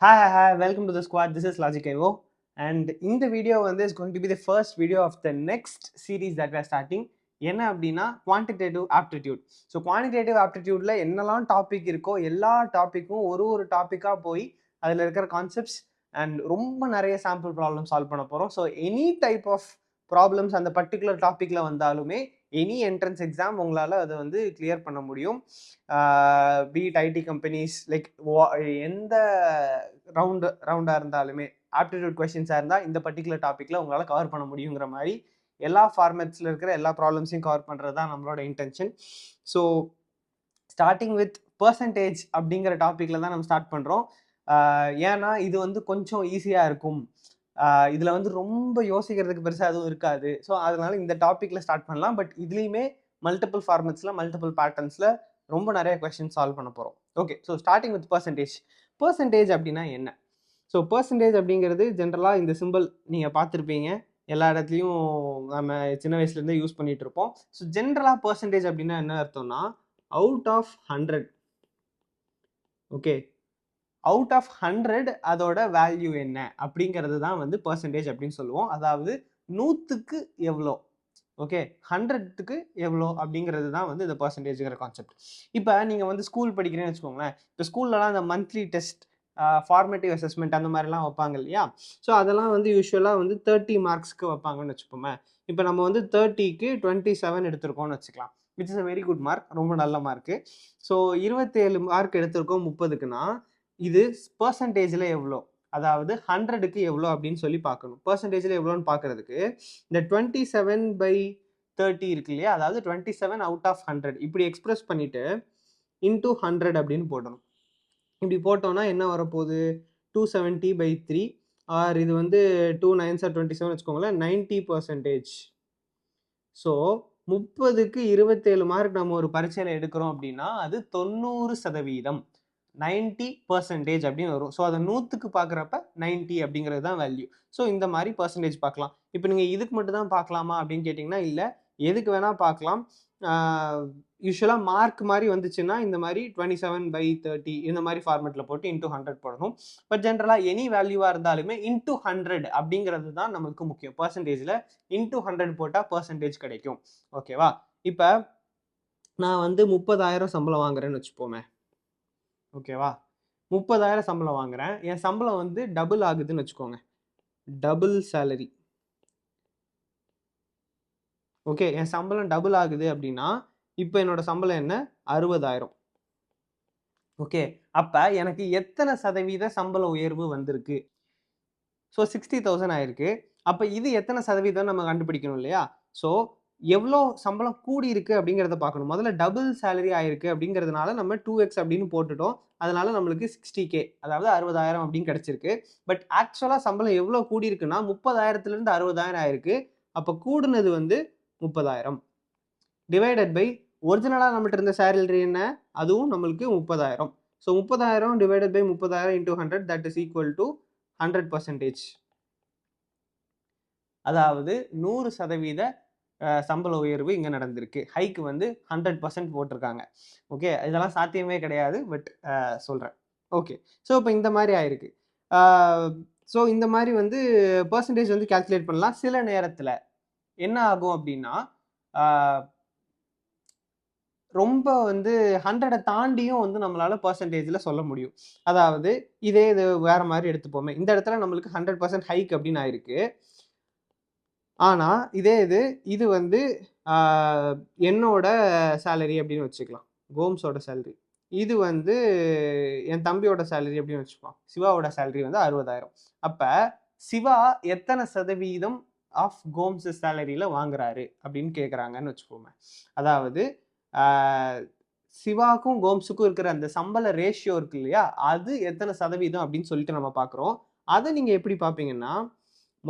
Hi, welcome to the squad. This is Logic Evo. And in the video, is going to be the first video of the next series that we are starting. என்ன அப்படின்னா quantitative aptitude. So quantitative ஆப்டிடியூட்ல என்னெல்லாம் topic இருக்கோ எல்லா டாப்பிக்கும் ஒரு டாப்பிக்காக போய் அதில் இருக்கிற concepts and ரொம்ப நிறைய சாம்பிள் ப்ராப்ளம் சால்வ் பண்ண போகிறோம். So any type of problems அந்த பர்டிகுலர் டாப்பிக்கில் வந்தாலுமே எனி என்ட்ரன்ஸ் எக்ஸாம் உங்களால் அதை வந்து கிளியர் பண்ண முடியும். பீட் ஐடி கம்பெனிஸ் லைக் எந்த ரவுண்டாக இருந்தாலுமே ஆப்டிடியூட் கொஸ்டின்ஸாக இருந்தால் இந்த பர்டிகுலர் டாப்பிக்கில் உங்களால் கவர் பண்ண முடியுங்கிற மாதிரி எல்லா ஃபார்மேட்ஸில் இருக்கிற எல்லா ப்ராப்ளம்ஸையும் கவர் பண்ணுறது தான் நம்மளோட intention. So starting with percentage அப்படிங்கிற டாப்பிக்கில் தான் நம்ம ஸ்டார்ட் பண்ணுறோம். ஏன்னா இது வந்து கொஞ்சம் ஈஸியாக இருக்கும். இதில் வந்து ரொம்ப யோசிக்கிறதுக்கு பெருசாக எதுவும் இருக்காது. ஸோ அதனால இந்த டாப்பிக்கில் ஸ்டார்ட் பண்ணலாம். பட் இதுலேயுமே மல்டிபிள் ஃபார்மேட்ஸில் மல்டிபிள் பேட்டர்ன்ஸில் ரொம்ப நிறைய கொஸ்டின் சால்வ் பண்ண போகிறோம். Okay, so starting with percentage அப்படின்னா என்ன? ஸோ பர்சன்டேஜ் அப்படிங்கிறது ஜென்ரலாக இந்த சிம்பிள் நீங்கள் பார்த்துருப்பீங்க, எல்லா இடத்துலையும் நம்ம சின்ன வயசுலேருந்தே யூஸ் பண்ணிட்டு இருப்போம். ஸோ ஜென்ரலாக பர்சன்டேஜ் அப்படின்னா என்ன அர்த்தம்னா out of 100. Okay, out of 100 அதோட வேல்யூ என்ன அப்படிங்கிறது தான் வந்து பர்சன்டேஜ் அப்படின்னு சொல்லுவோம். அதாவது 100க்கு எவ்வளோ, ஓகே 100க்கு எவ்வளோ அப்படிங்கிறது தான் வந்து இந்த பர்சன்டேஜ்ங்கிற கான்செப்ட். இப்போ நீங்கள் வந்து ஸ்கூல் படிக்கிறேன்னு வச்சுக்கோங்களேன். இப்போ ஸ்கூல்லலாம் இந்த மந்த்லி டெஸ்ட், ஃபார்மேட்டிவ் அசஸ்மெண்ட் அந்த மாதிரிலாம் வைப்பாங்க இல்லையா? ஸோ அதெல்லாம் வந்து யூஸ்வலாக வந்து 30 மார்க்ஸ்க்கு வைப்பாங்கன்னு வச்சுப்போமே. இப்போ நம்ம வந்து 30க்கு 27 எடுத்திருக்கோம்னு வச்சுக்கலாம், which is a very good mark, ரொம்ப நல்ல மார்க்கு. ஸோ 27 மார்க் எடுத்திருக்கோம் 30க்குன்னா இது பர்சன்டேஜில் எவ்வளோ, அதாவது 100க்கு எவ்வளோ அப்படின்னு சொல்லி பார்க்கணும். பர்சன்டேஜில் எவ்வளோன்னு பார்க்கறதுக்கு இந்த 27/30 இருக்கு இல்லையா, அதாவது 27 அவுட் ஆஃப் 100 இப்படி எக்ஸ்பிரஸ் பண்ணிட்டு இன்டூ 100 அப்படின்னு போடணும். இப்படி போட்டோம்னா என்ன வரப்போகுது, 270/3 ஆர் இது வந்து 2 9s are 27 வச்சுக்கோங்களேன், 90%. ஸோ 30க்கு 27 மார்க் நம்ம ஒரு பரீட்சையில் எடுக்கிறோம் அப்படின்னா அது 90%, 90% அப்படின்னு வரும். ஸோ அதை 100க்கு பார்க்குறப்ப 90 அப்படிங்கிறது தான் வேல்யூ. ஸோ இந்த மாதிரி பர்சன்டேஜ் பார்க்கலாம். இப்போ நீங்கள் இதுக்கு மட்டும் தான் பார்க்கலாமா அப்படின்னு கேட்டிங்கன்னா இல்லை, எதுக்கு வேணால் பார்க்கலாம். யூஸ்வலாக மார்க் மாதிரி வந்துச்சுன்னா இந்த மாதிரி 27/30 இந்த மாதிரி ஃபார்மேட்டில் போட்டு இன்டூ 100 போடணும். பட் ஜென்ரலாக எனி வேல்யூவாக இருந்தாலுமே இன்டூ 100 அப்படிங்கிறது தான் நமக்கு முக்கியம். பர்சன்டேஜில் இன்டூ 100 போட்டால் பர்சன்டேஜ் கிடைக்கும். ஓகேவா? இப்போ நான் வந்து 30,000 சம்பளம் வாங்குறேன்னு வச்சுப்போமே. ஓகேவா, 30,000 சம்பளம் வாங்குறேன், என் சம்பளம் வந்து டபுள் ஆகுதுன்னு வச்சுக்கோங்க, டபுள் சேலரி. ஓகே, என் சம்பளம் டபுள் ஆகுது அப்படின்னா இப்போ என்னோட சம்பளம் என்ன, 60,000. ஓகே, அப்போ எனக்கு எத்தனை சதவீத சம்பள உயர்வு வந்திருக்கு? ஸோ 60,000 ஆயிருக்கு. அப்போ இது எத்தனை சதவீதம் நம்ம கண்டுபிடிக்கணும் இல்லையா? ஸோ எவ்வளோ சம்பளம் கூடி இருக்கு அப்படிங்கிறத பார்க்கணும். முதல்ல டபுள் சேலரி ஆயிருக்கு அப்படிங்கிறதுனால நம்ம 2x அப்படின்னு போட்டுட்டோம். அதனால நம்மளுக்கு 60K, அதாவது 60,000 அப்படின்னு கிடைச்சிருக்கு. பட் ஆக்சுவலாக சம்பளம் எவ்வளோ கூடி இருக்குன்னா 30,000லேருந்து 60,000 ஆயிருக்கு. அப்போ கூடுனது வந்து 30,000 டிவைடட் பை ஒரிஜினலாக நம்மகிட்ட இருந்த சேலரி என்ன, அதுவும் நம்மளுக்கு 30,000. So 30,000 divided by 30,000 into 100 that is equal to 100%. அதாவது 100% சம்பள உயர்வு இங்கே நடந்திருக்கு. ஹைக்கு வந்து 100% போட்டிருக்காங்க. ஓகே, இதெல்லாம் சாத்தியமே கிடையாது, பட் சொல்கிறேன். ஓகே, ஸோ இப்போ இந்த மாதிரி ஆயிருக்கு. ஸோ இந்த மாதிரி வந்து பர்சன்டேஜ் வந்து கால்குலேட் பண்ணலாம். சில நேரத்தில் என்ன ஆகும் அப்படின்னா ரொம்ப வந்து 100 தாண்டியும் வந்து நம்மளால பர்சன்டேஜில் சொல்ல முடியும். அதாவது இது வேற மாதிரி எடுத்துப்போமே, இந்த இடத்துல நம்மளுக்கு 100% ஹைக் அப்படின்னு ஆயிருக்கு. ஆனால் இது வந்து என்னோட சேலரி அப்படின்னு வச்சுக்கலாம், கோம்ஸோட சேலரி. இது வந்து என் தம்பியோட சேலரி அப்படின்னு வச்சுக்கலாம், சிவாவோட சேலரி வந்து 60,000. அப்போ சிவா எத்தனை சதவீதம் ஆஃப் கோம்ஸ் சேலரியில் வாங்குறாரு அப்படின்னு கேட்குறாங்கன்னு வச்சுக்கோங்க. அதாவது சிவாக்கும் கோம்ஸுக்கும் இருக்கிற அந்த சம்பள ரேஷியோ இருக்கு இல்லையா, அது எத்தனை சதவீதம் அப்படின்னு சொல்லிட்டு நம்ம பார்க்குறோம். அதை நீங்கள் எப்படி பார்ப்பீங்கன்னா,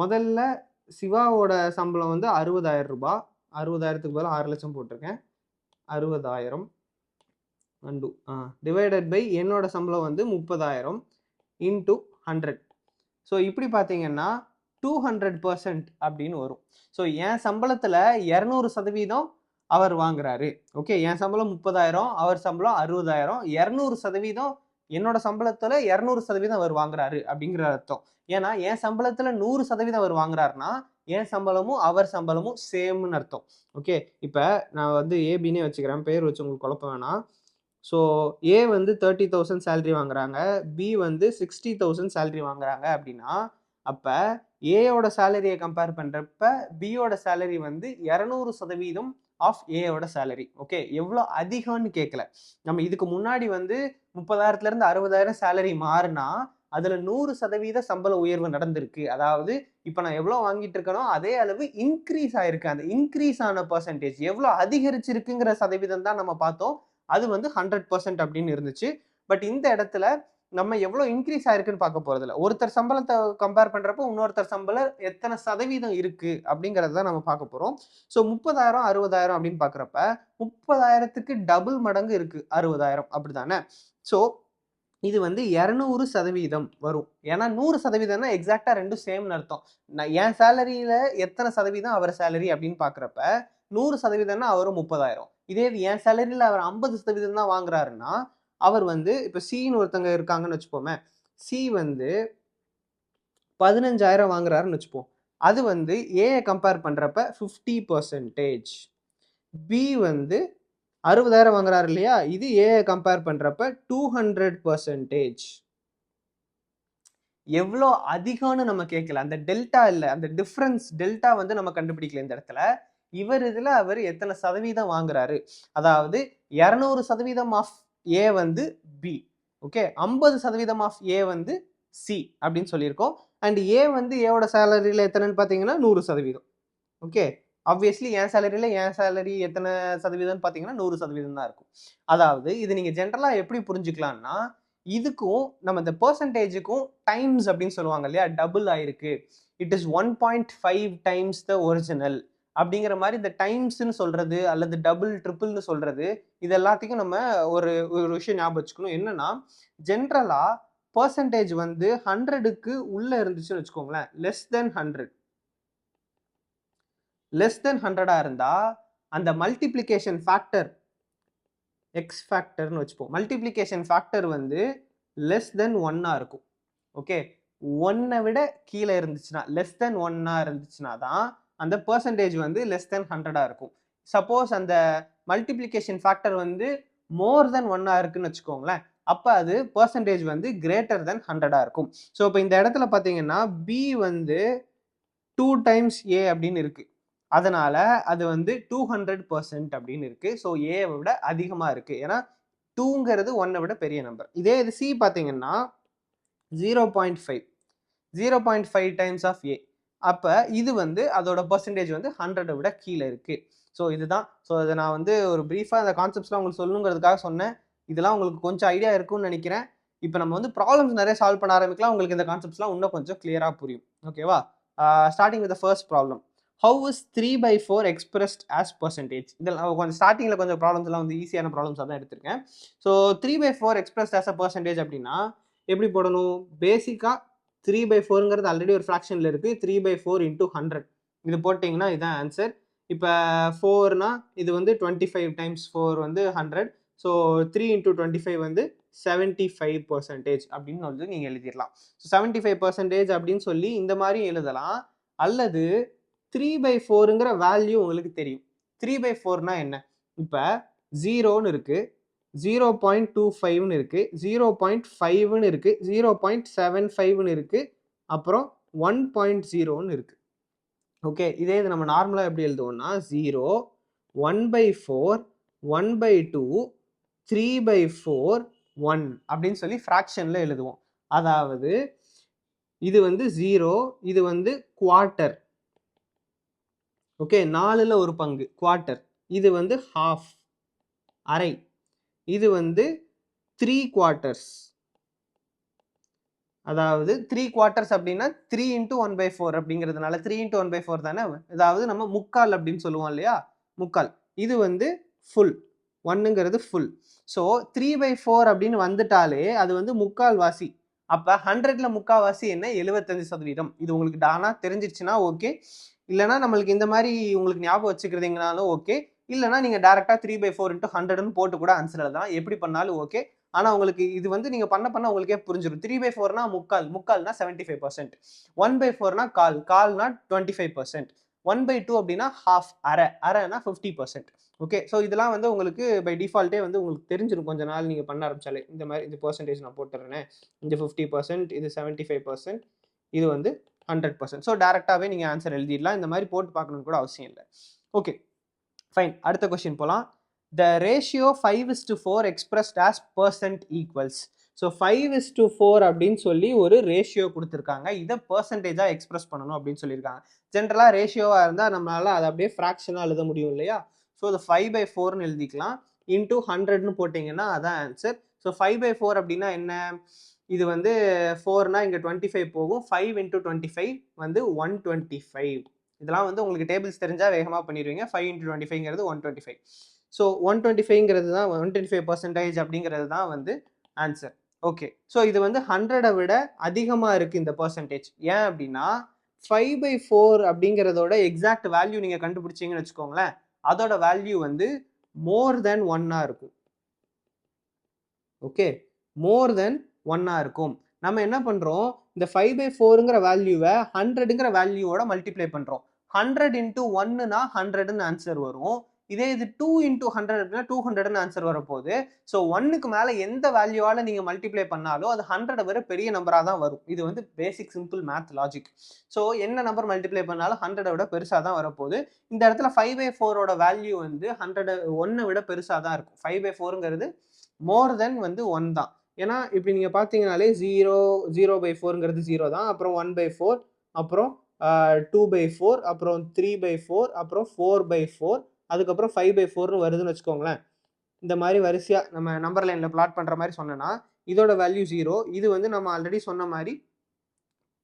முதல்ல சிவாவோட சம்பளம் வந்து 60,000 ரூபாய், 60,000க்கு பதிலாக 6 லட்சம் போட்டிருக்கேன், 60,000 அண்டு டிவைடட் பை என்னோட சம்பளம் வந்து 30,000 இன்டூ 100. ஸோ இப்படி பார்த்தீங்கன்னா 200% அப்படின்னு வரும். ஸோ என் சம்பளத்தில் 200% அவர் வாங்குறாரு. ஓகே, என் சம்பளம் 30,000, அவர் சம்பளம் 60,000, 200% என்னோட சம்பளத்துல 200% அவர் வாங்குறாரு அப்படிங்கிற அர்த்தம். ஏன்னா என் சம்பளத்துல 100% அவர் வாங்குறாருன்னா என் சம்பளமும் அவர் சம்பளமும் சேம்னு அர்த்தம். ஓகே, இப்ப நான் வந்து ஏபின்னே வச்சுக்கிறேன், பேர் வச்சு உங்களுக்கு குழப்பம் வேணாம். ஸோ ஏ வந்து 30,000 சேலரி வாங்குறாங்க, பி வந்து 60,000 சேலரி வாங்குறாங்க அப்படின்னா, அப்ப ஏயோட சேலரியை கம்பேர் பண்றப்ப பியோட சேலரி வந்து 200% ஆஃப் ஏயோட சேலரி. ஓகே, எவ்வளோ அதிகம்னு கேட்கல. நம்ம இதுக்கு முன்னாடி வந்து 30,000 இருந்து 60,000 சேலரி மாறினா அதுல 100% சம்பள உயர்வு நடந்திருக்கு. அதாவது இப்ப நான் எவ்வளவு வாங்கிட்டு இருக்கனோ அதே அளவு இன்க்ரீஸ் ஆயிருக்கு. அந்த இன்க்ரீஸ் ஆன பெர்சன்டேஜ் எவ்வளவு அதிகரிச்சிருக்குங்கிற சதவீதம் தான் நம்ம பார்த்தோம். அது வந்து 100% அப்படின்னு இருந்துச்சு. பட் இந்த இடத்துல நம்ம எவ்வளவு இன்க்ரீஸ் ஆயிருக்குன்னு பார்க்க போறது இல்ல. ஒருத்தர் சம்பளத்தை கம்பேர் பண்றப்போ இன்னொருத்தர் சம்பளம் எத்தனை சதவீதம் இருக்கு அப்படிங்கறத தான் நம்ம பார்க்க போறோம். ஸோ 30,000 60,000 அப்படின்னு பாக்குறப்ப 30,000க்கு டபுள் மடங்கு இருக்கு 60,000, அப்படிதானே? ஸோ இது வந்து 200% வரும். ஏன்னா 100%னா எக்ஸாக்டா ரெண்டும் சேம்னு அர்த்தம். நான் என் சேலரியில எத்தனை சதவீதம் அவர் சேலரி அப்படின்னு பாக்குறப்ப 100%னா அவரும் 30,000. இதே இது என் சேலரியில அவர் 50% தான் வாங்குறாருன்னா அவர் வந்து இப்ப சின்னு ஒருத்தங்க இருக்காங்கன்னு வச்சுப்போமே, சி வந்து 15,000 வாங்குறாருன்னு வச்சுப்போம். அது வந்து ஏ கம்பேர் பண்றப்ப 50%. பி வந்து 60,000 வாங்குறாரு இல்லையா, இது ஏ கம்பேர் பண்றப்ப 200%. எவ்வளோ அதிகம்னு நம்ம கேட்கல, அந்த டெல்டா இல்ல, அந்த டிஃபரன்ஸ் டெல்டா வந்து நம்ம கண்டுபிடிக்கல இந்த இடத்துல. இவர் இதுல அவர் எத்தனை சதவீதம் வாங்குறாரு, அதாவது 200% ஆஃப் ஏ வந்து பி, ஓகே, 50% ஆஃப் ஏ வந்து சி அப்படின்னு சொல்லியிருக்கோம். அண்ட் ஏ வந்து ஏவோட சேலரியில எத்தனைன்னு பாத்தீங்கன்னா 100%. ஓகே, ஆப்வியஸ்லி என் சேலரி எத்தனை சதவீதம்னு பாத்தீங்கன்னா 100% தான் இருக்கும். அதாவது இது நீங்க ஜென்ரலா எப்படி புரிஞ்சுக்கலாம்னா, இதுக்கும் நம்ம இந்த பெர்சன்டேஜுக்கும் டைம்ஸ் அப்படின்னு சொல்லுவாங்க இல்லையா, டபுள் ஆயிருக்கு, it is 1.5 times the original அப்படிங்கிற மாதிரி இந்த டைம்ஸ்ன்னு சொல்றது அல்லது டபுள் ட்ரிபிள்னு சொல்றது, இது எல்லாத்தையும் நம்ம ஒரு ஒரு விஷயம் ஞாபகம் வச்சுக்கணும். என்னன்னா, ஜென்ரலா பெர்சன்டேஜ் வந்து 100க்கு உள்ள இருந்துச்சுன்னு வச்சுக்கோங்களேன், லெஸ் தென் 100 இருந்தா அந்த மல்டிப்ளிகேஷன் ஃபேக்டர் எக்ஸ் ஃபேக்டர்னு வச்சுப்போம். மல்டிப்ளிகேஷன் ஃபேக்டர் வந்து லெஸ் தென் 1 இருக்கும். ஓகே, 1 விட கீழே இருந்துச்சுன்னா, லெஸ் தென் 1 இருந்துச்சுன்னா தான் அந்த பெர்சன்டேஜ் வந்து லெஸ் தென் 100 இருக்கும். சப்போஸ் அந்த மல்டிப்ளிகேஷன் ஃபேக்டர் வந்து மோர் தென் 1 இருக்குன்னு வச்சுக்கோங்களேன், அப்ப அது பெர்சன்டேஜ் வந்து கிரேட்டர் தென் 100 இருக்கும். ஸோ இப்போ இந்த இடத்துல பார்த்தீங்கன்னா பி வந்து 2 டைம்ஸ் ஏ அப்படின்னு இருக்கு, அதனால அது வந்து 200% அப்படின்னு இருக்கு. ஸோ ஏ விட அதிகமா இருக்கு, ஏன்னா 2ங்கிறது 1 விட பெரிய நம்பர். இதே இது சி பார்த்தீங்கன்னா 0.5 டைம்ஸ் ஆஃப் ஏ, அப்ப இது வந்து அதோட பெர்சன்டேஜ் வந்து 100 விட கீழே இருக்கு. ஸோ இதுதான். ஸோ இதை நான் வந்து ஒரு பிரீஃபா அந்த கான்செப்ட்ஸ்லாம் உங்களுக்கு சொல்லணுங்கிறதுக்காக சொன்னேன். இதெல்லாம் உங்களுக்கு கொஞ்சம் ஐடியா இருக்கும்னு நினைக்கிறேன். இப்போ நம்ம வந்து ப்ராப்ளம்ஸ் நிறைய சால்வ் பண்ண ஆரம்பிக்கலாம், உங்களுக்கு இந்த கான்செப்ட்ஸ்லாம் இன்னும் கொஞ்சம் கிளியரா புரியும். ஓகேவா? Starting with the first problem. How is 3/4 expressed as percentage? இதெல்லாம் கொஞ்சம் ஸ்டார்டிங்கில் கொஞ்சம் ப்ராப்ளம்ஸ் எல்லாம் வந்து ஈஸியான ப்ராப்ளம்ஸாக தான் எடுத்திருக்கேன். So 3/4 expressed as a percentage அப்படின்னா எப்படி போடணும்? பேசிக்காக 3/4ங்கிறது ஆல்ரெடி ஒரு ஃப்ராக்ஷனில் இருக்குது, 3/4 × 100 இது போட்டிங்கன்னா இதுதான் ஆன்சர். இப்போ 4னா இது வந்து 25 டைம்ஸ் 4 வந்து 100. ஸோ 3 × 25 வந்து 75% அப்படின்னு வந்து நீங்கள் எழுதிடலாம். ஸோ 75% அப்படின்னு சொல்லி இந்த மாதிரி எழுதலாம். அல்லது 3/4ங்கிற வேல்யூ உங்களுக்கு தெரியும். 3/4னா என்ன? இப்போ 0ன்னு இருக்கு, 0.25ன்னு இருக்கு, 0.5ன்னு இருக்கு, 0.75ன்னு இருக்கு, அப்புறம் 1.0ன்னு இருக்கு. ஓகே, இதே இது நம்ம நார்மலா எப்படி எழுதுவோம்னா 0, 1/4, 1/2, 3/4, 1 அப்படின்னு சொல்லி ஃப்ராக்ஷன்ல எழுதுவோம். அதாவது இது வந்து 0, இது வந்து குவார்ட்டர். ஓகே, 4ல் ஒரு பங்கு குவார்ட்டர். இது வந்து ஹாஃப், அரை. இது வந்து 3 குவார்ட்டர்ஸ். அதாவது 3 குவார்ட்டர்ஸ் அப்படின்னா 3 × 1/4 அப்படிங்கிறதுனால 3 × 1/4 தானே. அதாவது நம்ம முக்கால் அப்படின்னு சொல்லுவோம் இல்லையா, முக்கால். இது வந்து ஃபுல், 1ங்கிறது ஃபுல். ஸோ 3/4 அப்படின்னு வந்துட்டாலே அது வந்து முக்கால் வாசி. அப்போ 100ல் முக்கால்வாசி என்ன? 75%. இது உங்களுக்கு டானா தெரிஞ்சிச்சுன்னா ஓகே, இல்லைனா நம்மளுக்கு இந்த மாதிரி உங்களுக்கு ஞாபகம் வச்சுக்கிறதுங்கனாலும் ஓகே, இல்லைனா நீங்கள் டேரெக்டாக 3/4 × 100ன்னு போட்டு கூட ஆன்சர் எழுதலாம். எப்படி பண்ணாலும் ஓகே. ஆனால் உங்களுக்கு இது வந்து நீங்கள் பண்ண உங்களுக்கே புரிஞ்சிடும். 3/4னா முக்கால்னா 75%, 1/4னா கால்னா 25%, 1/2 அப்படின்னா ஹாஃப், அரைனா 50%. ஓகே, ஸோ இதெல்லாம் வந்து உங்களுக்கு பை டிஃபால்ட்டே வந்து உங்களுக்கு தெரிஞ்சிடும் கொஞ்ச நாள் நீங்கள் பண்ண ஆரம்பிச்சாலே. இந்த மாதிரி இந்த பெர்சன்டேஜ் நான் போட்டுறேன், இந்த 50%, இது 75%, இது வந்து 100%. ஸோ டேரெக்டாகவே நீங்கள் ஆன்சர் எழுதிடலாம். இந்த மாதிரி போட்டு பார்க்கணும்னு கூட அவசியம் இல்லை. ஓகே ஃபைன், அடுத்த கொஸ்டின் போகலாம். The ratio 5:4 expressed as percent equals. So 5:4 அப்படின்னு சொல்லி ஒரு ரேஷியோ கொடுத்துருக்காங்க. இதை பெர்சன்டேஜாக எக்ஸ்பிரஸ் பண்ணணும் அப்படின்னு சொல்லியிருக்காங்க. ஜென்ரலாக ரேஷியோவாக இருந்தால் நம்மளால் அதை அப்படியே ஃப்ராக்ஷனாக எழுத முடியும் இல்லையா? ஸோ அது 5/4ன்னு எழுதிக்கலாம். இன்டூ 100ன்னு போட்டிங்கன்னா அதான் ஆன்சர். ஸோ 5/4 அப்படின்னா என்ன? இது வந்து 4னா இங்கே 25 போகும். 5 × 25 வந்து 125. இதெல்லாம் வந்து உங்களுக்கு டேபிள்ஸ் தெரிஞ்சால் வேகமாக பண்ணிடுவீங்க. 5 × 25ங்கிறது 125. ஸோ 125ங்கிறது தான் 125% அப்படிங்கிறது தான் வந்து ஆன்சர். ஓகே, ஸோ இது வந்து 100 விட அதிகமாக இருக்குது இந்த பர்சன்டேஜ். ஏன் அப்படின்னா 5/4 அப்படிங்கிறதோட எக்ஸாக்ட் வேல்யூ நீங்கள் கண்டுபிடிச்சிங்கன்னு வச்சுக்கோங்களேன், அதோட வேல்யூ வந்து மோர் தென் 1ஆக இருக்கும். ஓகே, மோர் தென் 1ஆக இருக்கும். நம்ம என்ன பண்ணுறோம், இந்த 5/4ங்கிற வேல்யூவை 100ங்கிற வேல்யூவோட மல்டிப்ளை பண்ணுறோம். 100 × 1னா 100ன்னு ஆன்சர் வரும். இதே இது 2 × 100 அப்படின்னா 200ன்னு ஆன்சர் வரப்போகுது. ஸோ 1க்கு மேலே எந்த வேல்யூவால் நீங்கள் மல்டிப்ளை பண்ணாலும் அது 100 விட பெரிய நம்பராக தான் வரும். இது வந்து பேசிக் சிம்பிள் மேத் லாஜிக். ஸோ என்ன நம்பர் மல்டிப்ளை பண்ணாலும் 100 விட பெருசாக தான் வரப்போகுது. இந்த இடத்துல 5/4ஓட வேல்யூ வந்து 100 விட பெருசாக தான் இருக்கும். 5/4ங்கிறது மோர் தென் வந்து 1 தான். ஏன்னா இப்படி நீங்கள் பார்த்தீங்கனாலே 0/4ங்கிறது 0 தான். அப்புறம் 1/4, அப்புறம் 2/4, அப்புறம் 3/4, அப்புறம் 4/4, அதுக்கப்புறம் 5/4ன்னு வருதுன்னு வச்சுக்கோங்களேன். இந்த மாதிரி வரிசையாக நம்ம நம்பர் லைனில் பிளாட் பண்ணுற மாதிரி சொன்னேன்னா இதோட வேல்யூ 0. இது வந்து நம்ம ஆல்ரெடி சொன்ன மாதிரி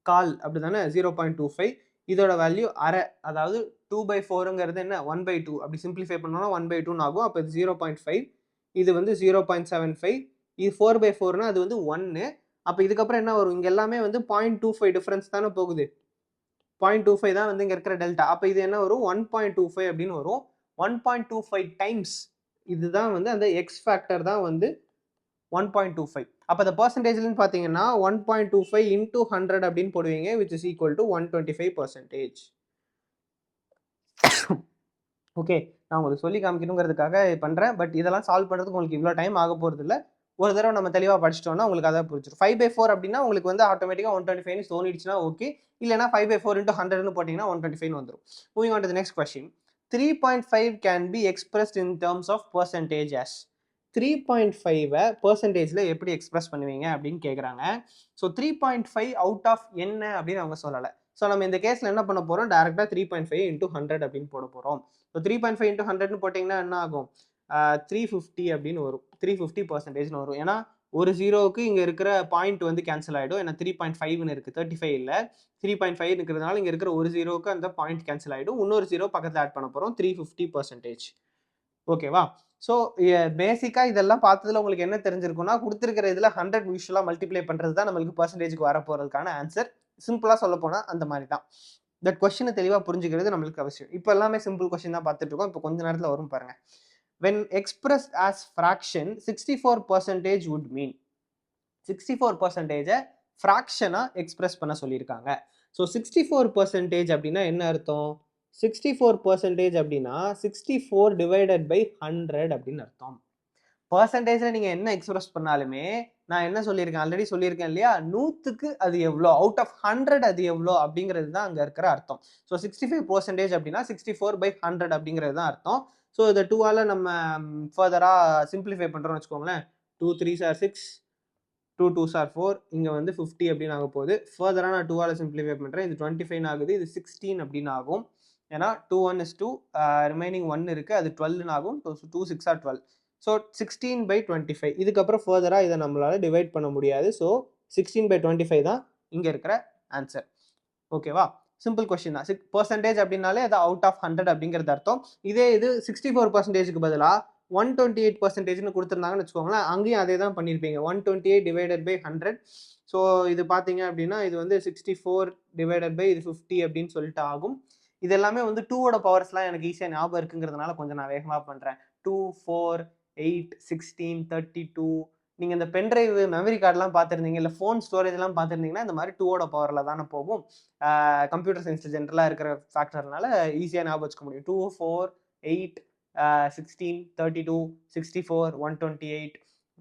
கால் அப்படி தானே, 0.25. இதோட வேல்யூ அரை, அதாவது 2/4ங்கிறது என்ன 1/2. அப்படி சிம்பிளிஃபை பண்ணோம்னா 1/2ன்னு ஆகும். அப்போ இது 0.5, இது வந்து 0.75, இது 4/4னா அது வந்து 1. அப்போ இதுக்கப்புறம் என்ன வரும், இங்கே எல்லாமே வந்து 0.25 டிஃப்ரென்ஸ் தானே போகுது. 0.25 தான் வந்து இங்கே இருக்கிற டெல்டா. அப்போ இது என்ன வரும், 1.25 அப்படின்னு வரும். 1.25 டைம்ஸ் இதுதான் வந்து அந்த எக்ஸ் ஃபேக்டர் தான் வந்து 1.25. அப்போ அந்த பர்சன்டேஜ்லன்னு பார்த்தீங்கன்னா 1.25 × 100 அப்படின்னு போடுவீங்க, which is equal to 125%. Okay, நான் உங்களுக்கு சொல்லி காமிக்கணுங்கிறதுக்காக பண்ணுறேன். பட் இதெல்லாம் சால்வ் பண்ணுறதுக்கு உங்களுக்கு இவ்வளோ டைம் ஆக போகிறது இல்லை. ஒரு தடவை நம்ம தெளிவாக படிச்சிட்டோம்னா உங்களுக்கு அதான் புரிஞ்சிடும். 5/4 அப்படின்னா உங்களுக்கு வந்து ஆட்டோமேட்டிக்காக 125 தோணிடுச்சுன்னா ஓகே, இல்லைனா 5/4 × 100ன்னு போட்டிங்கன்னா 125 வந்துடும். Moving on to the next question. 3.5 can be expressed in terms of percentage as. 3.5 பர்சன்டேஜில் எப்படி எக்ஸ்பிரஸ் பண்ணுவீங்க அப்படின்னு கேட்குறாங்க. ஸோ 3.5 அவுட் ஆஃப் என்ன அப்படின்னு அவங்க சொல்லலை. ஸோ நம்ம இந்த கேஸில் என்ன பண்ண போகிறோம், டேரெக்டாக 3.5 × 100 அப்படின்னு போட போகிறோம். ஸோ 3.5 × 100ன்னு போட்டிங்கன்னா என்ன ஆகும், 350 அப்படின்னு வரும். 350%ன்னு வரும். ஏன்னா ஒரு ஜீரோவுக்கு இங்கே இருக்கிற பாயிண்ட் வந்து கேன்சல் ஆகிடும். ஏன்னா 3.5ன்னு இருக்குது, 35 இல்லை, 3.5 இருக்கிறதுனால இங்கே இருக்கிற ஒரு ஜீரோவுக்கு அந்த பாயிண்ட் கேன்சல் ஆகிடும். இன்னொரு ஜீரோ பக்கத்தில் ஆட் பண்ண போகிறோம், 350%. ஓகேவா? ஸோ பேசிக்காக இதெல்லாம் பார்த்ததுல உங்களுக்கு என்ன தெரிஞ்சிருக்கும்னா, கொடுத்துருக்கிற இதில் 100 யூஸ்வலாக மல்டிப்ளை பண்ணுறது தான் நம்மளுக்கு பர்சன்டேஜுக்கு வர போகிறதுக்கான ஆன்சர். சிம்பிளாக சொல்ல போனால் அந்த மாதிரி தான். தட் கொஸ்டினை தெளிவாக புரிஞ்சுக்கிறது நம்மளுக்கு அவசியம். இப்போ எல்லாமே சிம்பிள் கொஸ்டின் தான் பார்த்துட்டு இருக்கோம். இப்போ கொஞ்ச நேரத்தில் வரும் பாருங்க. When expressed as fraction, 64% would mean. 64% ஃப்ராக்ஷனாக express பண்ண சொல்லியிருக்காங்க. ஸோ 64% அப்படின்னா என்ன அர்த்தம், 64% அப்படின்னா 64 டிவைடட் பை 100 அப்படின்னு அர்த்தம். பர்சன்டேஜில் நீங்கள் என்ன எக்ஸ்பிரஸ் பண்ணாலுமே நான் என்ன சொல்லியிருக்கேன், ஆல்ரெடி சொல்லியிருக்கேன் இல்லையா, 100க்கு அது எவ்வளோ, அவுட் ஆஃப் 100 அது எவ்வளோ அப்படிங்கிறது தான் அங்கே இருக்கிற அர்த்தம். ஸோ 65% அப்படின்னா 64/100 அப்படிங்கிறது தான் அர்த்தம். ஸோ இதை 2ஆல் நம்ம ஃபர்தராக சிம்பிளிஃபை பண்ணுறோம்னு வச்சுக்கோங்களேன். 2 3s are 6, 2 2s are 4, இங்கே வந்து 50 அப்படின்னு ஆக போகுது. ஃபர்தராக நான் 2ஆல் சிம்பிளிஃபை பண்ணுறேன். இது 25 ஆகுது, இது 16 அப்படின்னு ஆகும். ஏன்னா 2 1 is 2, ரிமைனிங் 1 இருக்குது, அது 12 ஆகும். 2 6 are 12. ஸோ 16/25. இதுக்கப்புறம் ஃபர்தராக இதை நம்மளால் டிவைட் பண்ண முடியாது. ஸோ 16/25 தான் இங்கே இருக்கிற ஆன்சர். ஓகேவா? சிம்பிள் கொஸ்டின் தான். பர்சன்டேஜ் அப்படின்னாலே அது அவுட் ஆஃப் 100 அப்படிங்கிறது அர்த்தம். இதே இது 64%க்கு பதிலாக 128%ன்னு கொடுத்துருந்தாங்கன்னு வச்சுக்கோங்களேன், அங்கேயும் அதே தான் பண்ணியிருப்பீங்க. 128 டிவைடட் பை 100. ஸோ இது பார்த்தீங்க அப்படின்னா இது வந்து 64 டிவைடட் பை இது 50 அப்படின்னு சொல்லிட்டு ஆகும். இது எல்லாமே வந்து 2ஓட பவர்ஸ்லாம் எனக்கு ஈஸியாக ஞாபகம் இருக்குங்கிறதுனால கொஞ்சம் நான் வேகமாக பண்ணுறேன். 2 4 8 16 32 நீங்கள் இந்த பென்ட்ரைவ் மெமரி கார்டெலாம் பார்த்துருந்தீங்க, இல்லை ஃபோன் ஸ்டோரேஜ்லாம் பார்த்துருந்தீங்கன்னா இந்த மாதிரி 2ஓட பவரில் தானே போகும். கம்ப்யூட்டர் சயின்ஸ் ஜென்ரலாக இருக்கிற ஃபேக்டர்னால ஈஸியாக ஞாபகம் வச்சுக்க முடியும். 2, 4, 8, 16, 32, 64, 128,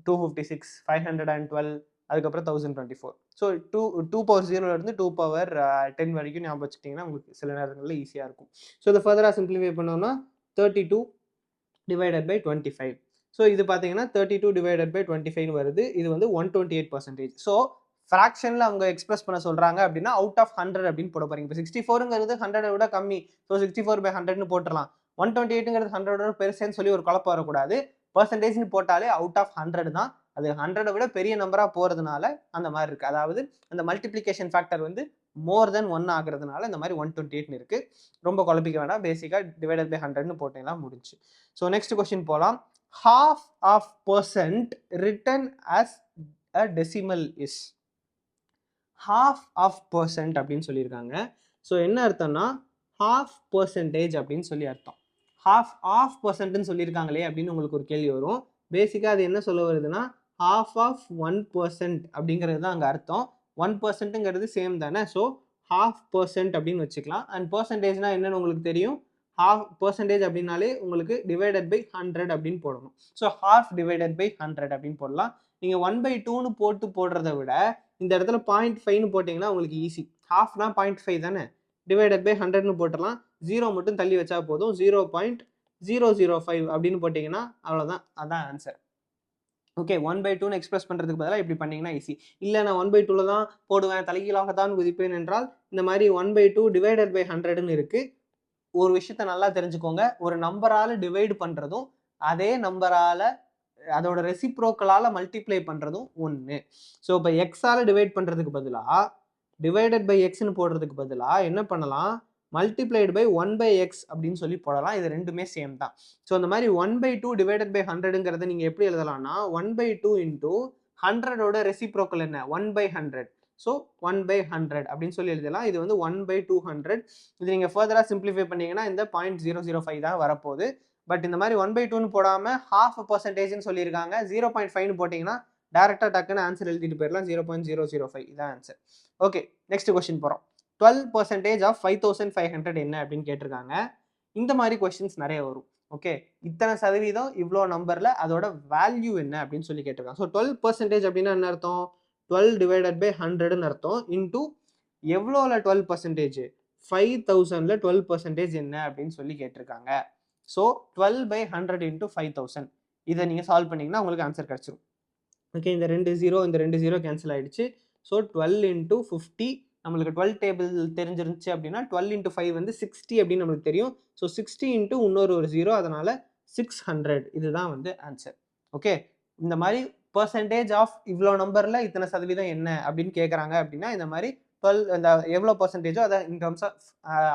256, 512, அதுக்கப்புறம் 1024. ஸோ 2 பவர் 0லேருந்து 2 பவர் 10 வரைக்கும் ஞாபகம் வச்சுக்கிட்டிங்கன்னா உங்களுக்கு சில நேரங்களில் ஈஸியாக இருக்கும். ஸோ இதை ஃபர்தராக சிம்பிளிஃபை பண்ணோம்னா 32 டிவைடட் பை 25. ஸோ இது பார்த்தீங்கன்னா 32 டிவைடட் பை 25 வருது. இது வந்து 128%. ஸோ ஃப்ராக்ஷனில் அவங்க எக்ஸ்பிரஸ் பண்ண சொல்கிறாங்க அப்படின்னா அவுட் ஆஃப் 100 அப்படின்னு போட போகிறீங்க. இப்போ 64ங்கிறது 100 விட கம்மி. ஸோ 64/100ன்னு போட்டுடலாம். 128ங்கிறது 100 பெருசுன்னு சொல்லி ஒரு குழப்பம் வரக்கூடாது. பர்சன்டேஜ்னு போட்டாலே அவுட் ஆஃப் 100 தான். அது 100 விட பெரிய நம்பராக போகிறதுனால அந்த மாதிரி இருக்குது. அதாவது அந்த மல்டிப்ளிகேஷன் ஃபேக்டர் வந்து மோர் தென் 1 ஆகுறதுனால இந்த மாதிரி 128ன்னு இருக்குது. ரொம்ப குழப்பிக்க வேண்டாம். பேசிக்காக டிவைடட் பை 100ன்னு போட்டீங்கன்னா முடிஞ்சு. ஸோ நெக்ஸ்ட் கொஸ்டின் போகலாம். half of percent written as a decimal is. half of percent அப்படின்னு சொல்லியிருக்காங்க. ஸோ என்ன அர்த்தம்னா half percentage அப்படின்னு சொல்லி அர்த்தம். half of percentன்னு சொல்லியிருக்காங்களே அப்படின்னு உங்களுக்கு ஒரு கேள்வி வரும். பேசிக்காக அது என்ன சொல்ல வருதுன்னா half of 1% அப்படிங்கிறது தான் அங்கே அர்த்தம். 1%ங்கிறது சேம் தானே. ஸோ half percent அப்படின்னு வச்சுக்கலாம். அண்ட் பர்சன்டேஜ்னா என்னன்னு உங்களுக்கு தெரியும். half percentage அப்படின்னாலே உங்களுக்கு டிவைடட் பை 100 அப்படின்னு போடணும். ஸோ half டிவைடட் பை 100 அப்படின்னு போடலாம். நீங்கள் 1/2ன்னு போடுறத விட இந்த இடத்துல 0.5ன்னு போட்டிங்கன்னா உங்களுக்கு ஈஸி. ஹாஃப்னா 0.5 தானே. டிவைடட் பை 100ன்னு போட்டுடலாம். 0 மட்டும் தள்ளி வச்சா போதும். 0.005 அப்படின்னு போட்டிங்கன்னா அவ்வளோதான். அதான் ஆன்சர். ஓகே, 1/2ன்னு எக்ஸ்பிரஸ் பண்ணுறதுக்கு பதிலாக இப்படி பண்ணிங்கன்னா ஈஸி. இல்லை நான் 1/2ல தான் போடுவேன், தலைகீழாக தான் குதிப்பேன் என்றால் இந்த மாதிரி 1/2 டிவைடட் பை 100ன்னு இருக்குது. ஒரு விஷயத்த நல்லா தெரிஞ்சுக்கோங்க. ஒரு நம்பரால் டிவைடு பண்ணுறதும் அதே நம்பரால் அதோட ரெசிப்ரோக்கலால் மல்டிப்ளை பண்ணுறதும் ஒன்று. ஸோ இப்போ எக்ஸால் டிவைட் பண்ணுறதுக்கு பதிலாக டிவைடட் பை எக்ஸ்ன்னு போடுறதுக்கு பதிலாக என்ன பண்ணலாம், மல்டிப்ளைடு பை 1/x அப்படின்னு சொல்லி போடலாம். இது ரெண்டுமே சேம் தான். ஸோ அந்த மாதிரி 1/2 டிவைடட் பை 100ங்கிறத நீங்கள் எப்படி எழுதலாம்னா 1/2 இன்டூ 100ஓட ரெசிப்ரோக்கல் என்ன 1/100. ஸோ 1/100 அப்படின்னு சொல்லி எழுதலாம். இது வந்து 1/200. இது நீங்கள் ஃபர்தராக சிம்பிளிஃபை பண்ணீங்கன்னா இந்த 0.005 தான் வரப்போகுது. பட் இந்த மாதிரி 1/2ன்னு போடாமல் half percentageன்னு சொல்லியிருக்காங்க. 0.5ன்னு போட்டிங்கன்னா டேரெக்டாக டக்குன்னு ஆன்சர் எழுதிட்டு போயிடலாம். 0.005 இதான் ஆன்சர். ஓகே, நெக்ஸ்ட் கொஸ்டின் போகிறோம். 12% ஆஃப் 5500 என்ன அப்படின்னு கேட்டிருக்காங்க. இந்த மாதிரி கொஸ்டின்ஸ் நிறைய வரும். ஓகே, இத்தனை சதவீதம் இவ்வளோ நம்பரில் அதோட வேல்யூ என்ன அப்படின்னு சொல்லி கேட்டிருக்காங்க. ஸோ 12% அப்படின்னா என்ன அர்த்தம், 12 டிவைடட் பை 100ன்னு அர்த்தம். இன்டூ எவ்வளோல 12%, 5000ல் 12% என்ன அப்படின்னு சொல்லி கேட்டிருக்காங்க. ஸோ 12/100 இன்டூ 5000 இதை நீங்கள் சால்வ் பண்ணிங்கன்னா உங்களுக்கு ஆன்சர் கிடச்சிரும். ஓகே, இந்த 2 0 கேன்சல் ஆகிடுச்சு. ஸோ 12 இன்டூ 50 நம்மளுக்கு 12 டேபிள் தெரிஞ்சிருந்துச்சு அப்படின்னா 12 இன்டூ 5 வந்து 60 அப்படின்னு நம்மளுக்கு தெரியும். ஸோ 60 இன்டூ இன்னொரு 0, அதனால் 600 இதுதான் வந்து ஆன்சர். ஓகே, இந்த மாதிரி பர்சன்டேஜ் ஆஃப் இவ்வளோ நம்பரில் இத்தனை சதவீதம் என்ன அப்படின்னு கேட்குறாங்க அப்படின்னா இந்த மாதிரி 12 இந்த எவ்வளோ பர்சன்டேஜோ அதை in terms of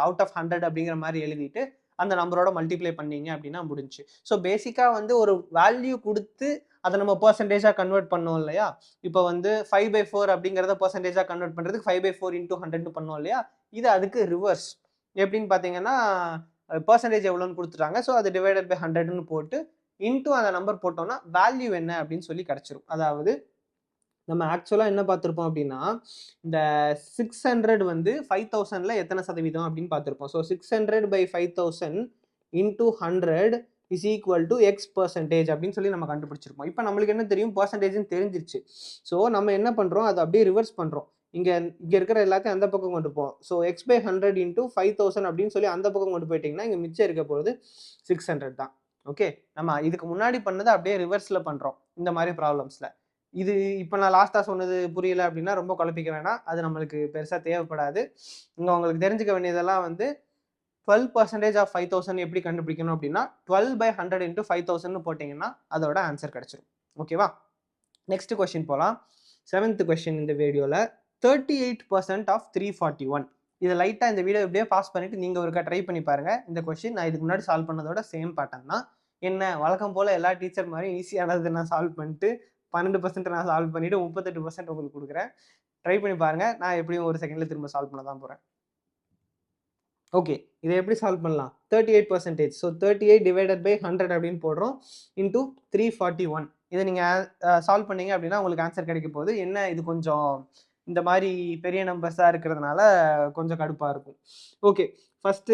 out of 100 அப்படிங்கிற மாதிரி எழுதிட்டு அந்த நம்பரோட மல்டிப்ளை பண்ணீங்க அப்படின்னா முடிஞ்சு. ஸோ பேசிக்காக வந்து ஒரு வேல்யூ கொடுத்து அதை நம்ம பர்சன்டேஜாக கன்வெர்ட் பண்ணோம் இல்லையா. இப்போ வந்து 5/4 அப்படிங்கிறத பர்சன்டேஜாக கன்வெர்ட் பண்ணுறதுக்கு 5/4 இன்டூ 100 பண்ணோம் இல்லையா. இது அதுக்கு ரிவர்ஸ். எப்படின்னு பார்த்தீங்கன்னா பர்சன்டேஜ் எவ்வளோன்னு கொடுத்துட்டாங்க. ஸோ அது டிவைடட் பை 100ன்னு போட்டு இன்டூ அந்த நம்பர் போட்டோம்னா வேல்யூ என்ன அப்படின்னு சொல்லி கிடச்சிரும். அதாவது நம்ம ஆக்சுவலாக என்ன பார்த்துருப்போம் அப்படின்னா இந்த 600 வந்து 5000ல் எத்தனை சதவீதம் அப்படின்னு பார்த்துருப்போம். So 600/5000 into 100 is equal to X% அப்படின்னு சொல்லி நம்ம கண்டுபிடிச்சிருப்போம். இப்போ நம்மளுக்கு என்ன தெரியும், பர்சன்டேஜ்னு தெரிஞ்சிருச்சு. ஸோ நம்ம என்ன பண்ணுறோம், அதை அப்படியே ரிவர்ஸ் பண்ணுறோம். இங்கே இருக்கிற எல்லாத்தையும் அந்த பக்கம் கொண்டு போவோம். ஸோ X/100 இன்டூ 5000 அப்படின்னு சொல்லி அந்த பக்கம் கொண்டு போயிட்டிங்கன்னா இங்கே மிச்சம் இருக்க போகிறது 600 தான். ஓகே, நம்ம இதுக்கு முன்னாடி பண்ணதை அப்படியே ரிவர்ஸில் பண்ணுறோம் இந்த மாதிரி ப்ராப்ளம்ஸில். இது இப்போ நான் லாஸ்ட்டாக சொன்னது புரியல அப்படின்னா ரொம்ப குழப்பிக்க வேணாம். அது நம்மளுக்கு பெருசாக தேவைப்படாது. இங்கே உங்களுக்கு தெரிஞ்சுக்க வேண்டியதெல்லாம் வந்து 12% ஆஃப் 5000 எப்படி கண்டுபிடிக்கணும் அப்படின்னா 12/100 இன்டூ 5000ன்னு போட்டிங்கன்னா அதோட ஆன்சர் கிடச்சிரும். ஓகேவா, நெக்ஸ்ட் கொஸ்டின் போகலாம். 7th கொஸ்டின் இந்த வீடியோவில் 38% ஆஃப் 341. இதை லைட்டாக இந்த வீடியோ எப்படியோ பாஸ் பண்ணிவிட்டு நீங்கள் ஒருக்கா ட்ரை பண்ணி பாருங்கள். இந்த கொஸ்டின் நான் இதுக்கு முன்னாடி சால்வ் பண்ணதோட சேம் பேட்டர்ன் தான். என்ன வழக்கம் போல் எல்லா டீச்சர் மாதிரி ஈஸியானது நான் சால்வ் பண்ணிட்டு 12% நான் சால்வ் பண்ணிவிட்டு 38% உங்களுக்கு கொடுக்குறேன். ட்ரை பண்ணி பாருங்கள். நான் எப்படியும் ஒரு செகண்டில் திரும்ப சால்வ் பண்ண தான் போகிறேன். ஓகே, இதை எப்படி சால்வ் பண்ணலாம், 38%. ஸோ 38 டிவைடட் பை 100 அப்படின்னு போடுறோம் இன்டூ 341. இதை நீங்கள் சால்வ் பண்ணீங்க அப்படின்னா உங்களுக்கு ஆன்சர் கிடைக்க போகுது. என்ன இது கொஞ்சம் இந்த மாதிரி பெரிய நம்பர்ஸாக இருக்கிறதுனால கொஞ்சம் கடுப்பாக இருக்கும். ஓகே, ஃபஸ்ட்டு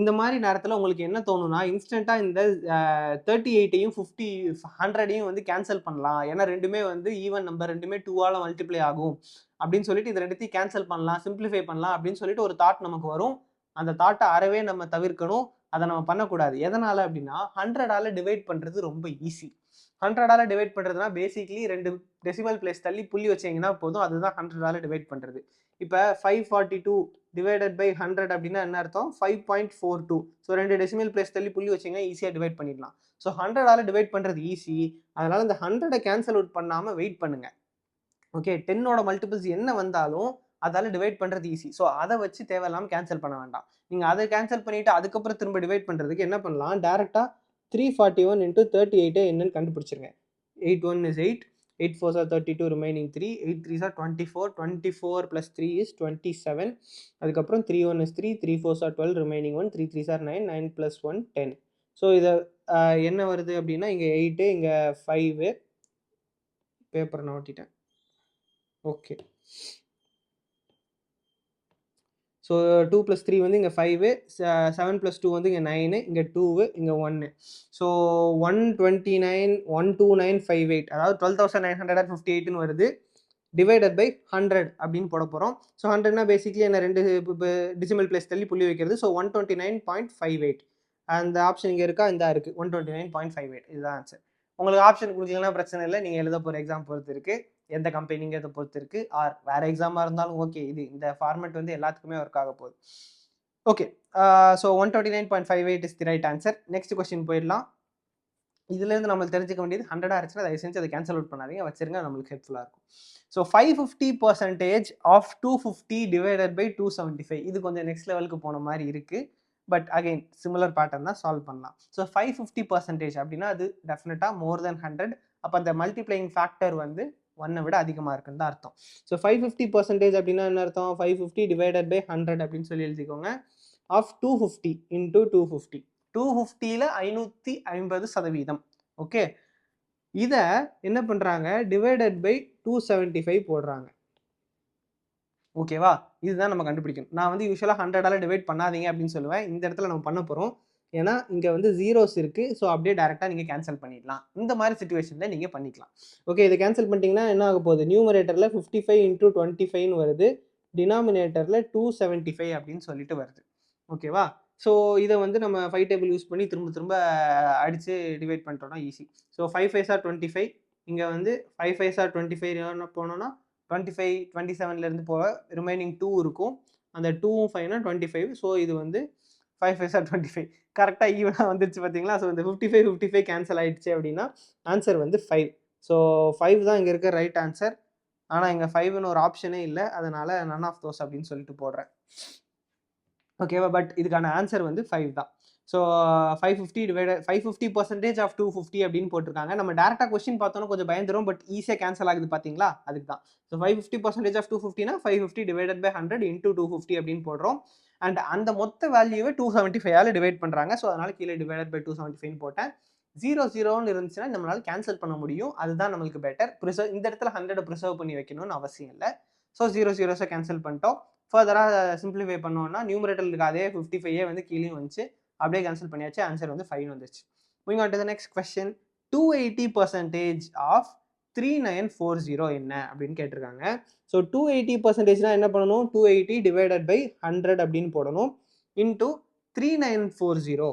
இந்த மாதிரி நேரத்தில் உங்களுக்கு என்ன தோணுன்னா, இன்ஸ்டண்ட்டாக இந்த 38ஐயும் 100ஐயும் வந்து கேன்சல் பண்ணலாம். ஏன்னா ரெண்டுமே வந்து ஈவன் நம்பர், ரெண்டுமே 2ஆல் மல்டிப்ளை ஆகும் அப்படின்னு சொல்லிட்டு இது ரெண்டுத்தையும் கேன்சல் பண்ணலாம், சிம்பிளிஃபை பண்ணலாம் அப்படின்னு சொல்லிட்டு ஒரு தாட் நமக்கு வரும். அந்த தாட்டை அறவே நம்ம தவிர்க்கணும். அதை நம்ம பண்ணக்கூடாது. எதனால் அப்படின்னா 100ஆல் டிவைட் பண்ணுறது ரொம்ப ஈஸி. 100ஆல் டிவைட் பண்ணுறதுனா பேசிக்லி 2 டெசிமல் பிளேஸ் தள்ளி புள்ளி வச்சிங்கன்னா போதும். அதுதான் 100ஆல் டிவைட் பண்ணுறது. இப்போ 542 டிவைடட் பை 100 அப்படின்னா என்ன அர்த்தம்? 5.42. ஸோ 2 டெசிமல் பிளேஸ் தள்ளி புள்ளி வச்சிங்கன்னா ஈஸியாக டிவைட் பண்ணிடலாம். ஸோ 100ஆல் டிவைட் பண்ணுறது ஈஸி. அதனால் இந்த 100ஐ கேன்சல் அவுட் பண்ணாமல் வெயிட் பண்ணுங்கள். ஓகே, 10ஓட மல்டிபிள்ஸ் என்ன வந்தாலும் அதால் டிவைட் பண்ணுறது ஈஸி. ஸோ அதை வச்சு தேவையில்லாமல் கேன்சல் பண்ண வேண்டாம். நீங்கள் அதை கேன்சல் பண்ணிவிட்டு அதுக்கப்புறம் திரும்ப டிவைட் பண்ணுறதுக்கு என்ன பண்ணலாம், டேரெக்டாக 341 into 38 என்னன்னு கண்டுபிடிச்சிருங்க. 8 1 is 8, 8 4s are 32, remaining 3, 8 3s are 24, 24 plus 3 is 27, அதுக்கப்புறம் 3 1 is 3, 3 4s are 12, remaining 1, 3 3s are 9, 9 plus 1 10. So இதை என்ன வருது அப்படின்னா இங்கே 8, இங்கே 5, பேப்பரை நான் ஓட்டிட்டேன். ஓகே, ஸோ 2 + 3 வந்து இங்கே 5, 7 + 2 வந்து இங்கே 9, இங்கே 2, இங்கே 1. ஸோ 129,12958, அதாவது 12,958ன்னு வருது. டிவைடட் பை 100 அப்படின்னு போட போகிறோம். ஸோ 100னா பேசிக்லி என்ன, 2 டெசிமல் பிளேஸ் தள்ளி புள்ளி வைக்கிறது. ஸோ 129.58. அந்த ஆப்ஷன் இங்கே இருக்கா? இந்த இருக்குது 129.58. இதுதான் ஆன்சர். உங்களுக்கு ஆப்ஷன் கொடுக்கலன்னா பிரச்சனை இல்லை, நீங்கள் எழுத போகிற எக்ஸாம் பொறுத்து இருக்குது, எந்த கம்பெனிங்கிறத பொறுத்து இருக்குது. ஆர் வேறு எக்ஸாமாக இருந்தாலும் ஓகே, இந்த ஃபார்மேட் வந்து எல்லாத்துக்குமே ஒர்க் ஆக போகுது. Okay, so 129.58 is the right answer. Next question போயிடலாம். இதுலேருந்து நம்மளுக்கு தெரிஞ்சுக்க வேண்டியது 100 ஆச்சுன்னா தயவு செஞ்சு அதை கேன்சல் அவுட் பண்ணாதீங்க, வச்சிருங்க, நம்மளுக்கு ஹெல்ப்ஃபுல்லாக இருக்கும். So 550% of 250 divided by 275. இது கொஞ்சம் நெக்ஸ்ட் லெவலுக்கு போன மாதிரி இருக்குது. பட் அகெயின் சிமிலர் பேட்டர்ன் தான் சால்வ் பண்ணலாம். ஸோ 550% அப்படின்னா அது டெஃபினட்டாக மோர் தென் 100. அப்போ அந்த மல்டிப்ளையிங் ஃபேக்டர் வந்து 1 விட அதிகமாக இருக்குன்னு தான் அர்த்தம். ஸோ 550% அப்படின்னா என்ன அர்த்தம்? 550 டிவைடட் பை 100 அப்படின்னு சொல்லி எழுதிக்கோங்க. Of 250 into 250. 250ல் 550%. ஓகே, இதை என்ன பண்ணுறாங்க, டிவைடட் பை 275 போடுறாங்க. ஓகேவா, இதுதான் நம்ம கண்டுபிடிக்கணும். நான் வந்து யூஸ்வலாக 100ஆல் டிவைட் பண்ணாதீங்க அப்படின்னு சொல்லுவேன். இந்த இடத்துல நம்ம பண்ண போகிறோம். ஏன்னா இங்கே வந்து ஜீரோஸ் இருக்குது. ஸோ அப்படியே டேரெக்டாக நீங்கள் கேன்சல் பண்ணிடலாம். இந்த மாதிரி சுச்சுவேஷனில் நீங்கள் பண்ணிக்கலாம். ஓகே, இதை கேன்சல் பண்ணிட்டீங்கன்னா என்ன ஆக போகுது? நியூமரேட்டரில் 55 into 25ன்னு வருது, டினாமினேட்டரில் 275 அப்படின்னு சொல்லிட்டு வருது. ஓகேவா, ஸோ இதை வந்து நம்ம 5 டேபிள் யூஸ் பண்ணி திரும்ப அடித்து டிவைட் பண்ணிட்டோம்னா ஈஸி. ஸோ 5 5s are 25, இங்கே வந்து 5 5s are 25 போனோன்னா 25 27லேருந்து போக ரிமைனிங் 2 இருக்கும். அந்த 2ம் 5னா 25. ஸோ இது வந்து 5 5s are 25 கரெக்டாக ஈவனாக வந்துருச்சு பார்த்தீங்களா. ஸோ இந்த 55 கேன்சல் ஆகிடுச்சு அப்படின்னா ஆன்சர் வந்து 5. ஸோ 5 தான் இங்கே இருக்க ரைட் ஆன்சர். ஆனால் இங்கே 5ன்னு ஒரு ஆப்ஷனே இல்லை, அதனால் நன் ஆஃப் தோஸ் அப்படின்னு சொல்லிட்டு போடுறேன். ஓகேவா, பட் இதுக்கான ஆன்சர் வந்து 5 தான். ஸோ 550% ஆஃப் 250 அப்படின்னு போட்டிருக்காங்க. நம்ம டேரெக்டாக கொஸ்டின் பார்த்தோன்னா கொஞ்சம் பயந்துரும், பட் ஈஸியாக கேன்சல் ஆகுது பார்த்தீங்களா, அதுக்கு தான். ஸோ 550% ஆஃப் 250னா 550 டிவைடட் பை 100 இன்டூ 250 அப்படின்னு போடுறோம். அண்ட் அந்த மொத்த வேல்யூவை 275ஆல் டிவைட் பண்ணுறாங்க. ஸோ அதனால் கீழே டிவைடட் பை 275 போட்டேன். 0 இருந்துச்சுன்னா நம்மளால் கேன்சல் பண்ண முடியும், அதுதான் நம்மளுக்கு பெட்டர். இந்த இடத்துல 100 ப்ரிசர்வ் பண்ணி வைக்கணும்னு அவசியம் இல்லை. ஸோ 0 கேன்சல் பண்ணிட்டோம். ஃபர்தராக சிம்பிளிஃபை பண்ணோம்னா நியூமரேட்டர் இருக்க அதே 55 வந்து கீழே வந்துச்சு, அப்படியே கேன்சல் பண்ணியாச்சு. ஆன்சர் வந்து 5 வந்துச்சு. Moving on to the next question. 280% of 3940 என்ன அப்படின்னு கேட்டிருக்காங்க. ஸோ 280%னா என்ன பண்ணணும்? 280 டிவைடட் பை 100 அப்படின்னு போடணும், இன்டூ 3940.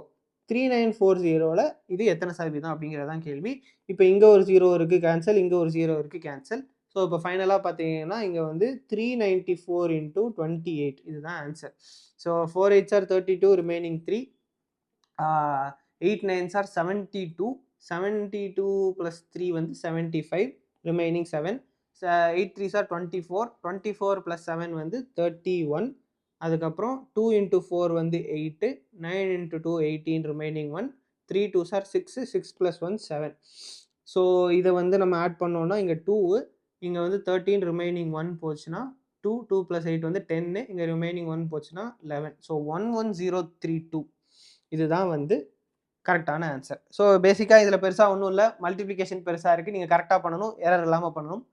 3940ல் இது எத்தனை சதவீதம் அப்படிங்கிறதான் கேள்வி. இப்போ இங்கே ஒரு 0 இருக்குது கேன்சல், இங்கே ஒரு 0 இருக்குது கேன்சல். ஸோ இப்போ ஃபைனலாக பார்த்தீங்கன்னா இங்கே வந்து 394 into 28 இதுதான் answer. So 4 8s are 32, remaining 3, 8 9s are 72, 72 + 3 வந்து 75, ரிமைனிங் 7, 8 3s are 24, 24 + 7 வந்து 31, அதுக்கப்புறம் 2 into 4 வந்து 8, 9 into 2 18, remaining 1, 3 2s are 6, 6 + 1 7. So இதை வந்து நம்ம ஆட் பண்ணோன்னா இங்கே 2, இங்கே வந்து 13, ரிமைனிங் 1 போச்சுன்னா 2, 2 + 8 வந்து 10, இங்கே ரிமைனிங் 1 போச்சுன்னா 11. ஸோ 11032 இதுதான் வந்து கரெக்டான ஆன்சர். ஸோ பேசிக்காக இதில் பெருசாக ஒன்றும் இல்லை, மல்டிப்ளிகேஷன் பெருசாக இருக்குது, நீங்கள் கரெக்டாக பண்ணணும், எரர் இல்லாமல் பண்ணணும்,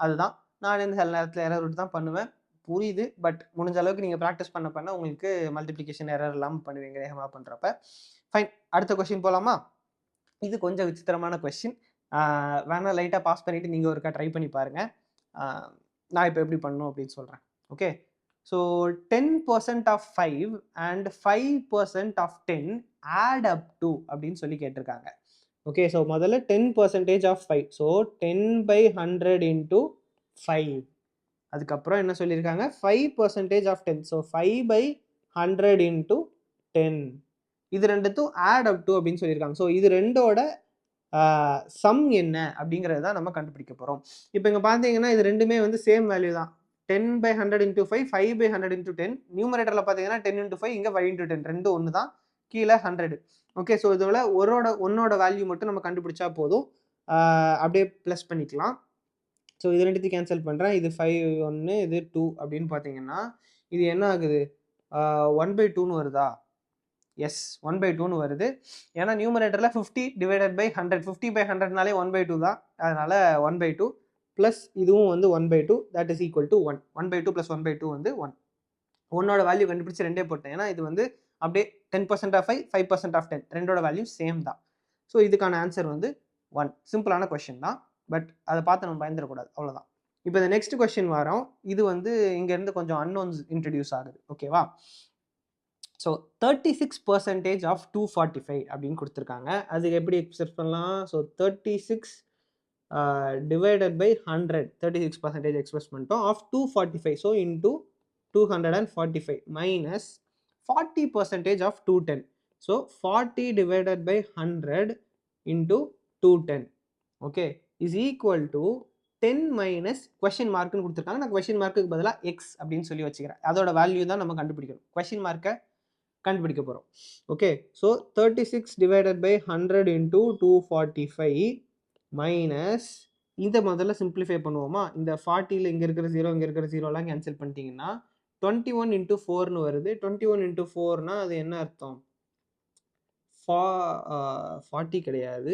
அதுதான். நான் சில நேரத்தில் எரர் விட்டு தான் பண்ணுவேன், புரியுது. பட் முடிஞ்ச அளவுக்கு நீங்கள் ப்ராக்டிஸ் பண்ண உங்களுக்கு மல்டிப்ளிகேஷன் எரர் இல்லாமல் பண்ணுவீங்க வேகமாக பண்ணுறப்ப. ஃபைன், அடுத்த கொஸ்டின் போகலாமா? இது கொஞ்சம் விசித்திரமான கொஸ்டின், வேணா லைட்டாக பாஸ் பண்ணிவிட்டு நீங்கள் ஒருக்கா ட்ரை பண்ணி பாருங்கள். நான் இப்போ எப்படி பண்ணணும் அப்படின்னு சொல்கிறேன். Okay, so 10% of 5 and 5% of 10 add up to அப்படின்னு சொல்லி கேட்டிருக்காங்க. ஓகே, ஸோ முதல்ல 10% ஆஃப் 5, ஸோ 10/100 இன்ட்டு 5. அதுக்கப்புறம் என்ன சொல்லியிருக்காங்க, 5% ஆஃப் 10, ஸோ 5/100 இன்ட்டு 10. இது ரெண்டுத்தும் ஆட் அப் டு அப்படின்னு சொல்லியிருக்காங்க. ஸோ இது ரெண்டோட சம் என்ன அப்படிங்கிறது தான் நம்ம கண்டுபிடிக்க போகிறோம். இப்போ இங்கே பார்த்தீங்கன்னா இது ரெண்டுமே வந்து சேம் வேல்யூ தான், 10/100 இன்ட்டு 5, 5/100 இன்ட்டு 10. நியூமரேட்டரில் பார்த்தீங்கன்னா 10 இன்ட்டு 5, இங்கே 5 இன்ட்டு 10, ரெண்டும் ஒன்று தான், கீழே 100. ஓகே, ஸோ இதில் ஒன்னோட வேல்யூ மட்டும் நம்ம கண்டுபிடிச்சா போதும், அப்படியே ப்ளஸ் பண்ணிக்கலாம். ஸோ இது ரெண்டுத்தையும் கேன்சல் பண்ணுறேன், இது 5 1, இது 2 அப்படின்னு பார்த்தீங்கன்னா இது என்ன ஆகுது, 1/2ன்னு வருதா? எஸ், 1/2ன்னு வருது. ஏன்னா நியூமரேட்டரில் 50/100, 50/100னாலே 1/2 தான், அதனால் 1/2 ப்ளஸ் இதுவும் வந்து 1/2, that is equal to 1. 1/2 plus 1/2 வந்து 1. ஒன்னோட வேல்யூ கண்டுபிடிச்சி ரெண்டே போட்டேன், ஏன்னா இது வந்து அப்படியே 10% ஆஃப் 5, 5% ஆஃப் 10, ரெண்டோட வேல்யூ சேம் தான். ஸோ இதுக்கான ஆன்சர் வந்து 1. சிம்பிளான கொஸ்டின் தான், பட் அதை பார்த்து நம்ம பயந்துடக்கூடாது, அவ்வளோதான். இப்போ இந்த நெக்ஸ்ட் கொஸ்டின் வரோம், இது வந்து இங்கேருந்து கொஞ்சம் அன்னோன்ஸ் இன்ட்ரடியூஸ் ஆகுது. ஓகேவா? ஸோ 36% ஆஃப் 245 அப்படின்னு கொடுத்துருக்காங்க. அதுக்கு எப்படி எக்ஸ்பிரஸ் பண்ணலாம்? ஸோ 36 டிவைடட் பை 100, 36% எக்ஸ்பிரஸ் பண்ணிட்டோம், of 245, so into 245 minus 40% of 210, so 40 divided by 100 into 210, okay, is equal to 10 minus question மார்க்னு கொடுத்துருக்காங்க. நான் கொஸ்டின் மார்க்குக்கு பதிலாக எக்ஸ் அப்படின்னு சொல்லி வச்சுக்கிறேன், அதோட வேல்யூ தான் நம்ம கண்டுபிடிக்கணும், கொஸ்டின் மார்க்கை கண்டுபிடிக்க போகிறோம். Okay, so 36 divided by 100 into 245 minus இதை முதல்ல சிம்பிளிஃபை பண்ணுவோமா, இந்த 40ல் இங்கே இருக்கிற 0 இங்கே இருக்கிற 0லாம் கேன்சல் பண்ணிட்டீங்கன்னா 21 இன்ட்டு 4ன்னு வருது. 21 இன்ட்டு 4னா அது என்ன அர்த்தம், 40 கிடையாது,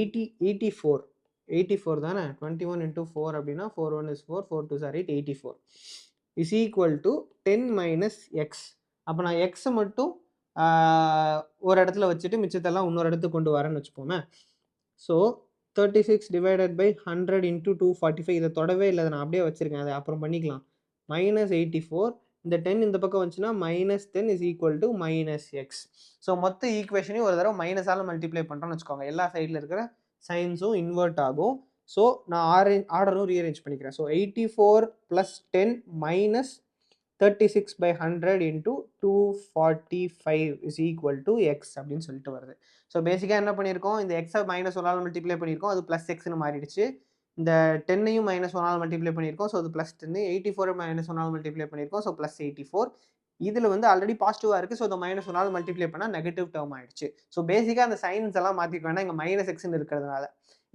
84 தானே. 21 இன்ட்டு 4 அப்படின்னா 4 1 is 4, 4 2 are 8, 84 is equal to 10 minus X. அப்போ நான் எக்ஸை மட்டும் ஒரு இடத்துல வச்சுட்டு மிச்சத்தெல்லாம் இன்னொரு இடத்துக்கு கொண்டு வரேன்னு வச்சுப்போமே. ஸோ 36 டிவைடட் பை 100 இன்ட்டு 245, இதை தொடவே இல்லை, நான் அப்படியே வச்சுருக்கேன், அதை அப்புறம் பண்ணிக்கலாம். மைனஸ் 84, இந்த 10 இந்த பக்கம் வந்துச்சுன்னா minus 10 is equal to minus X. So மொத்த ஈக்குவேஷனையும் ஒரு தடவை மைனஸால் மல்டிப்ளை பண்ணுறோன்னு வச்சுக்கோங்க, எல்லா சைடில் இருக்கிற சைன்ஸும் இன்வெர்ட் ஆகும். ஸோ நான் ஆர்டரும் ரீஅரேஞ்ச் பண்ணிக்கிறேன். So 84 plus 10 minus 36/100 into 245 is equal to X அப்படின்னு சொல்லிட்டு வருது. ஸோ பேசிக்காக என்ன பண்ணியிருக்கோம், இந்த எக்ஸை மைனஸ் 1ஆல் மல்டிப்ளை பண்ணியிருக்கோம், அது ப்ளஸ் எக்ஸ்னு மாறிடுச்சு. இந்த 10ஐயும் மைனஸ் 1ஆல் மல்டிப்ளை பண்ணியிருக்கோம், ஸோ அது ப்ளஸ் 10. 84 மைனஸ் 1ஆல் மல்டிப்ளை பண்ணியிருக்கோம், ஸோ ப்ளஸ் 84. இதில் வந்து ஆல்ரெடி பாசிட்டிவாக இருக்குது, ஸோ இந்த மைனஸ் 1ஆல் மல்டிப்ளை பண்ணால் நெகட்டிவ் டேர்ம் ஆயிடுச்சு. ஸோ பேசிக்காக அந்த சைன்ஸ் எல்லாம் மாற்றிக்க வேண்டாம், இங்கே மைனஸ் எக்ஸ்ன்னு இருக்கிறதுனால.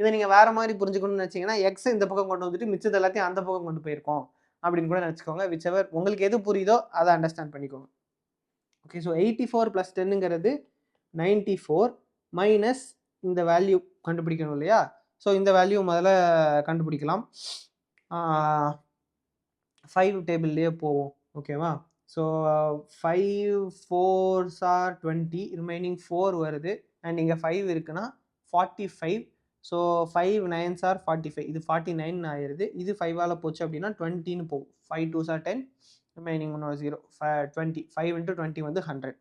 இதை நீங்கள் வேறு மாதிரி புரிஞ்சுக்கணும்னு நினச்சிங்கன்னா எக்ஸ் இந்த பக்கம் கொண்டு வந்துட்டு மிச்சது எல்லாத்தையும் அந்த பக்கம் கொண்டு போயிருக்கோம் அப்படின்னு கூட நினச்சிக்கோங்க. விச்செவர் உங்களுக்கு எது புரியுதோ அதை அண்டர்ஸ்டாண்ட் பண்ணிக்கோங்க. ஓகே, ஸோ 84 ப்ளஸ் 10ங்கிறது 94 மைனஸ் இந்த வேல்யூ கண்டுபிடிக்கணும் இல்லையா. ஸோ இந்த வேல்யூ முதல்ல கண்டுபிடிக்கலாம், 5 டேபிள்லேயே போவோம். ஓகேவா? ஸோ 5 4s are 20, ரிமைனிங் 4 வருது, அண்ட் இங்கே 5 இருக்குன்னா 45. ஸோ 5 9s are 45, இது 49 ஆயிடுது. இது 5ஆல் போச்சு அப்படின்னா 20ன்னு போகும். 5 2s are 10, ரிமைனிங் 0, 20. 5 இன்ட்டு 20 வந்து 100.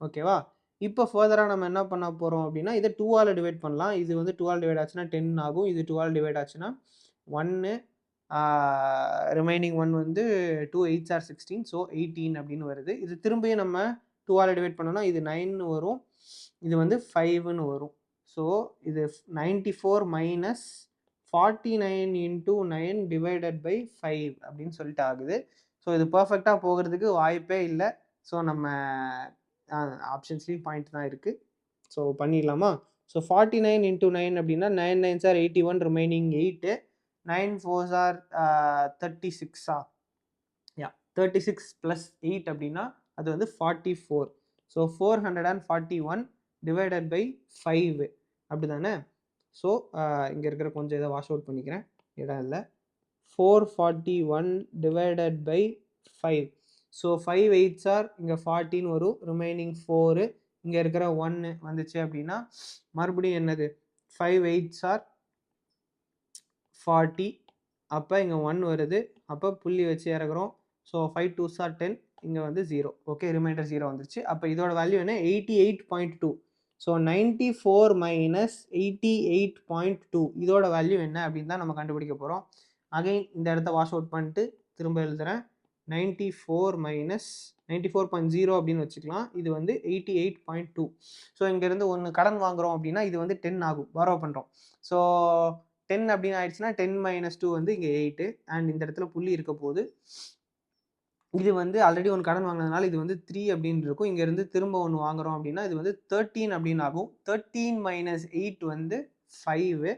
ஓகேவா? இப்போ ஃபர்தராக நம்ம என்ன பண்ண போகிறோம் அப்படின்னா இதை 2ஆல் டிவைட் பண்ணலாம். இது வந்து 2ஆல் டிவைட் ஆச்சுன்னா 10 ஆகும், இது 2ஆல் டிவைட் ஆச்சுன்னா 1, ரிமைனிங் 1 வந்து 2 8s are 16, ஸோ 18 அப்படின்னு வருது. இது திரும்பியும் நம்ம 2ஆல் டிவைட் பண்ணோம்னா இது 9ன்னு வரும், இது வந்து 5ன்னு வரும். ஸோ இது 94 மைனஸ் 49 இன்ட்டு 9 டிவைடட் பை 5 அப்படின்னு சொல்லிட்டு ஆகுது. ஸோ இது பர்ஃபெக்டாக போகிறதுக்கு வாய்ப்பே இல்லை. ஸோ நம்ம ஆப்ஷன்ஸ்லேயும் பாயிண்ட் தான் இருக்குது. ஸோ பண்ணிடலாமா? ஸோ 49 இன்ட்டு 9 அப்படின்னா 9 9s are 81, remaining 8, 9 4s are 36. Yeah 36 plus 8 அப்படின்னா அது வந்து 44. ஸோ 441 டிவைடட் பை 5 அப்படி தானே? ஸோ இங்கே இருக்கிற கொஞ்சம் இதை வாஷ் அவுட் பண்ணிக்கிறேன், இடம் இல்லை. 441 divided by 5. So 5 8s R இங்கே 14 வரும், ரிமைனிங் 4. இங்கே இருக்கிற 1 வந்துச்சு அப்படின்னா மறுபடியும் என்னது 5 8s ஆர் 40. அப்போ இங்கே 1 வருது, அப்போ புள்ளி வச்சு இறக்குறோம். ஸோ 5 2s ஆர் 10, இங்கே வந்து 0. ஓகே, ரிமைண்டர் 0 வந்துருச்சு. அப்போ இதோட வேல்யூ என்ன 88.2. ஸோ 94 மைனஸ் 88.2 இதோட வேல்யூ என்ன அப்படின்னு தான் நம்ம கண்டுபிடிக்க போகிறோம். அகைன் இந்த இடத்த வாஷ் அவுட் பண்ணிட்டு திரும்ப எழுதுகிறேன். 94 மைனஸ் 94.0 அப்படின்னு வச்சுக்கலாம். இது வந்து 88.2. ஸோ இங்கேருந்து ஒன்று கடன் வாங்குகிறோம் அப்படின்னா இது வந்து 10 ஆகும், பாரோ பண்ணுறோம். ஸோ 10 அப்படின்னு ஆயிடுச்சுன்னா 10 மைனஸ் 2 வந்து இங்கே 8. அண்ட் இந்த இடத்துல புள்ளி இருக்க போது. இது வந்து ஆல்ரெடி ஒன்று கடன் வாங்கினதுனால இது வந்து 3 அப்படின்னு இருக்கும். இங்கேருந்து திரும்ப ஒன்று வாங்குகிறோம் அப்படின்னா இது வந்து 13 அப்படின்னு ஆகும். 13 மைனஸ் 8 வந்து 5.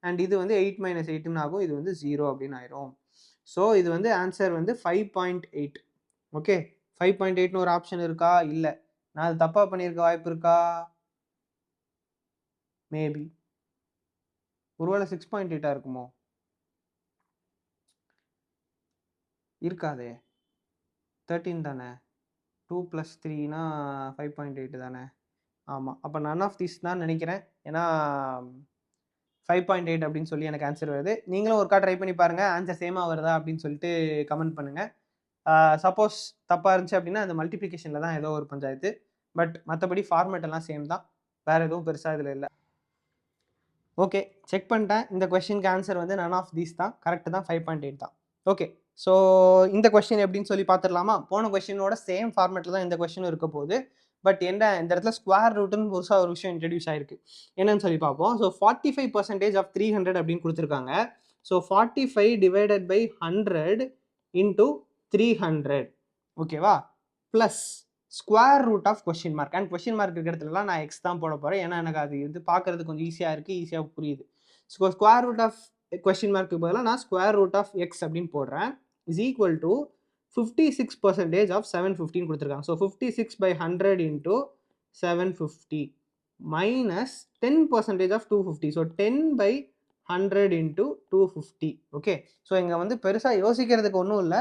அண்ட் இது வந்து 8 மைனஸ் 8ன்னு ஆகும். இது வந்து 0 அப்படின்னு ஆயிரும். ஸோ இது வந்து ஆன்சர் வந்து 5.8. ஓகே, 5.8ன்னு ஒரு ஆப்ஷன் இருக்கா? இல்லை. நான் அது தப்பாக பண்ணியிருக்க வாய்ப்பு இருக்கா? மேபி. ஒருவேளை 6.8 இருக்குமோ? இருக்காதே, 13 தானே. 2 + 3னா 5.8 தானே. ஆமாம், அப்போ நன் ஆஃப் திஸ் தான் நினைக்கிறேன். ஏன்னா 5.8 அப்படின்னு சொல்லி எனக்கு ஆன்சர் வருது. நீங்களும் ஒருக்கா ட்ரை பண்ணி பாருங்கள், ஆன்சர் சேமாக வருதா அப்படின்னு சொல்லிட்டு கமெண்ட் பண்ணுங்கள். சப்போஸ் தப்பாக இருந்துச்சு அப்படின்னா அந்த மல்டிப்ளிகேஷனில் தான் ஏதோ ஒரு பஞ்சாயத்து. பட் மற்றபடி ஃபார்மேட் எல்லாம் சேம் தான், வேறு எதுவும் பெருசாக இதில் இல்லை. ஓகே, செக் பண்ணிட்டேன். இந்த கொஸ்டினுக்கு ஆன்சர் வந்து நன் ஆஃப் தீஸ் தான், கரெக்டு தான், 5.8 தான். ஓகே, ஸோ இந்த கொஸ்டின் எப்படின்னு சொல்லி பார்த்துடலாமா? போன கொஸ்டினோட சேம் ஃபார்மேட்டில் தான் இந்த கொஸ்டினும் இருக்க போகுது. பட் என்ன, இந்த இடத்துல ஸ்கொயர் ரூட்டுன்னு புதுசாக ஒரு விஷயம் இன்ட்ரடியூஸ் ஆயிருக்கு. என்னன்னு சொல்லி பார்ப்போம். ஸோ 45% ஆஃப் 300 அப்படின்னு கொடுத்துருக்காங்க. So 45 divided by 100 into 300. ஓகேவா? Plus square root of question mark. And question mark இருக்கிற இடத்துலலாம் நான் எக்ஸ் தான் போட போகிறேன். ஏன்னா எனக்கு அது வந்து பார்க்கறது கொஞ்சம் ஈஸியாக இருக்குது, ஈஸியாக புரியுது. So square root of question மார்க்கு பதிலாக நான் ஸ்கொயர் ரூட் ஆஃப் எக்ஸ் அப்படின்னு போடுறேன். இஸ் ஈக்குவல் டு 56% ஆஃப் 750 கொடுத்துருக்காங்க. So 56 by 100 into 750 minus 10% of 250. So 10 by 100 into 250. Okay, so இங்கே வந்து பெருசாக யோசிக்கிறதுக்கு ஒன்றும் இல்லை,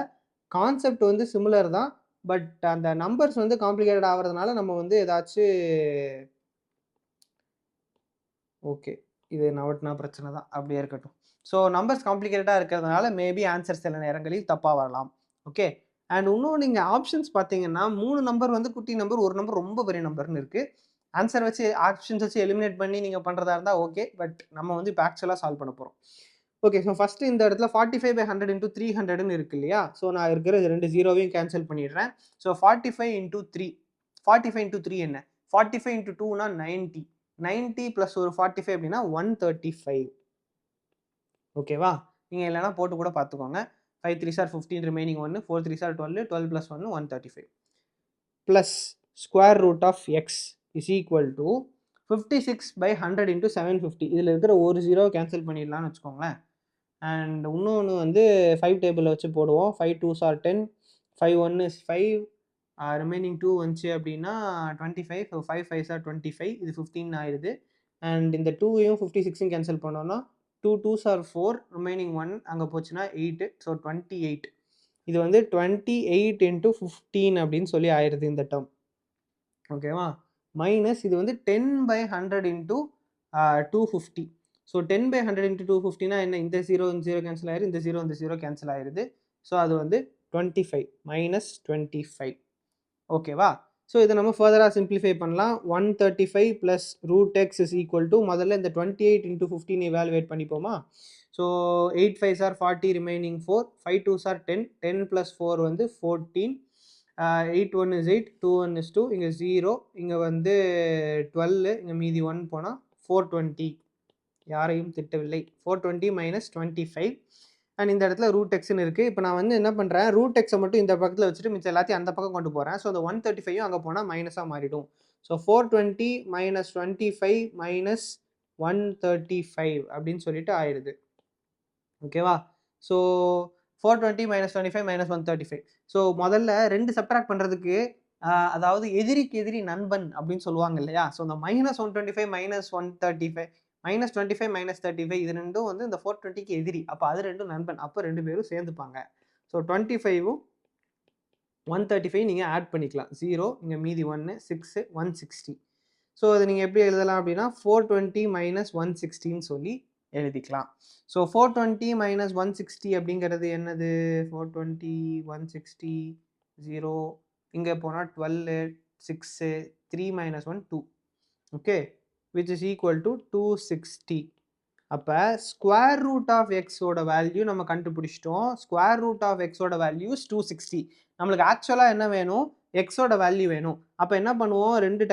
கான்செப்ட் வந்து சிமிலர் தான். பட் அந்த நம்பர்ஸ் வந்து காம்ப்ளிகேட்டட் ஆகிறதுனால நம்ம வந்து ஏதாச்சும் ஓகே, இது நவட்டினா பிரச்சனை தான், அப்படியே இருக்கட்டும். ஸோ நம்பர்ஸ் காம்ப்ளிகேட்டடாக இருக்கிறதுனால மேபி ஆன்சர் சில நேரங்களில் தப்பாக வரலாம். ஓகே, அண்ட் இன்னும் நீங்கள் ஆப்ஷன்ஸ் பார்த்தீங்கன்னா 3 நம்பர் வந்து குட்டி நம்பர், ஒரு நம்பர் ரொம்ப பெரிய நம்பர்னு இருக்குது. ஆன்சர் வச்சு ஆப்ஷன்ஸ் வச்சு எலிமினேட் பண்ணி நீங்கள் பண்ணுறதா இருந்தால் ஓகே. பட் நம்ம வந்து இப்போ ஆக்சுவலாக சால்வ் பண்ண போகிறோம். ஓகே, ஸோ ஃபஸ்ட்டு இந்த இடத்துல 45 by 100 இன்டூ 300ன்னு இருக்கு இல்லையா? ஸோ நான் இருக்கிற 2 ஜீரோவையும் கேன்சல் பண்ணிடுறேன். ஸோ 45 இன்டூ 3, 45 இன்டூ 3 என்ன? 45 இன்டூ 2னா 90. 90 ப்ளஸ் ஒரு 45 அப்படின்னா 135. ஓகேவா? நீங்கள் இல்லைனா போட்டு கூட பார்த்துக்கோங்க. 5 3s are 15, remaining 1, 4 3s are 12, 12 + 1 135. Plus square root of X is equal to 56 by 100 into 750. இதில் இருக்கிற ஒரு ஜீரோ கேன்சல் பண்ணிடலான்னு வச்சுக்கோங்களேன். அண்ட் இன்னொன்று வந்து 5 டேபிளில் வச்சு போடுவோம். 5 2s are 10, 5 1 is 5, ரிமைனிங் 2 வந்துச்சு அப்படின்னா 25. ஸோ 5 5s are 25, இது 15 ஆயிடுது. அண்ட் இந்த 2ஐயும் 56ஐயும் கேன்சல் பண்ணோன்னா 2 2s are 4, ரிமைனிங் 1 அங்கே போச்சுன்னா 8. ஸோ 28. இது வந்து 28 இன்டூ 15 அப்படின்னு சொல்லி ஆயிடுது இந்த டேர்ம். ஓகேவா? மைனஸ் இது வந்து 10 by 100 into 250. So 10 by 100 into 250னா என்ன? இந்த 0 இந்த 0 கேன்சல் ஆயிடுது, இந்த 0 இந்த 0 கேன்சல் ஆயிடுது. ஸோ அது வந்து 25 மைனஸ் 25. ஓகேவா? ஸோ இதை நம்ம ஃபர்தராக சிம்பிளிஃபை பண்ணலாம். 135 plus root x is equal to, முதல்ல இந்த 28 இன்டூ 15 இவாலுவேட் பண்ணிப்போமா? So 8 5s are 40, remaining 4, 5 2s are 10, 10 + 4 வந்து 14, 8 1 is 8, 2 1 is 2, இங்கே 0, இங்கே வந்து 12, இங்கே மீதி 1 போனால் 420. யாரையும் திட்டவில்லை. 420 மைனஸ் 25. அண்ட் இந்த இடத்துல ரூட் எக்ஸ்ன்னு இருக்குது. இப்போ நான் வந்து என்ன பண்ணுறேன், ரூட் எக்ஸை மட்டும் இந்த பக்கத்தில் வச்சுட்டு மிச்சம் எல்லாத்தையும் அந்த பக்கம் கொண்டு போகிறேன். ஸோ அந்த 135 அங்கே போனால் மைனஸாக மாறிடும். ஸோ 420 மைனஸ் 25 மைனஸ் 135 அப்படின்னு சொல்லிட்டு ஆயிடுது. ஓகேவா? So 420 minus 25 minus 135. ஸோ முதல்ல 2 சப்ட்ராக்ட் பண்ணுறதுக்கு அதாவது எதிரிக்கு எதிரி நண்பன் அப்படின்னு சொல்லுவாங்க இல்லையா? ஸோ இந்த -125 -135 -25 -35 இது ரெண்டும் வந்து இந்த 420க்கு எதிரி. அப்போ அது ரெண்டும் நண்பன். அப்போ 2 பேரும் சேர்ந்துப்பாங்க. ஸோ 25ம் 135 நீங்க ஆட் பண்ணிக்கலாம். 0 இங்க மீதி 1 6 160. ஸோ அது நீங்க எப்படி எழுதலாம் அப்படின்னா 420 -160ன்னு சொல்லி எழுதிக்கலாம். ஸோ 420 -160 அப்படிங்கிறது என்னது? 420 160 0 இங்க போனா 12 6 3 - 1 2. Okay, which is equal to 260. அப்போ ஸ்கொயர் ரூட் ஆஃப் எக்ஸோட வேல்யூ நம்ம கண்டுபிடிச்சிட்டோம். ஸ்கொயர் ரூட் ஆஃப் எக்ஸோட வேல்யூஸ் 260. நம்மளுக்கு ஆக்சுவலாக என்ன வேணும்? எக்ஸோட வேல்யூ வேணும். அப்போ என்ன பண்ணுவோம்? ரெண்டு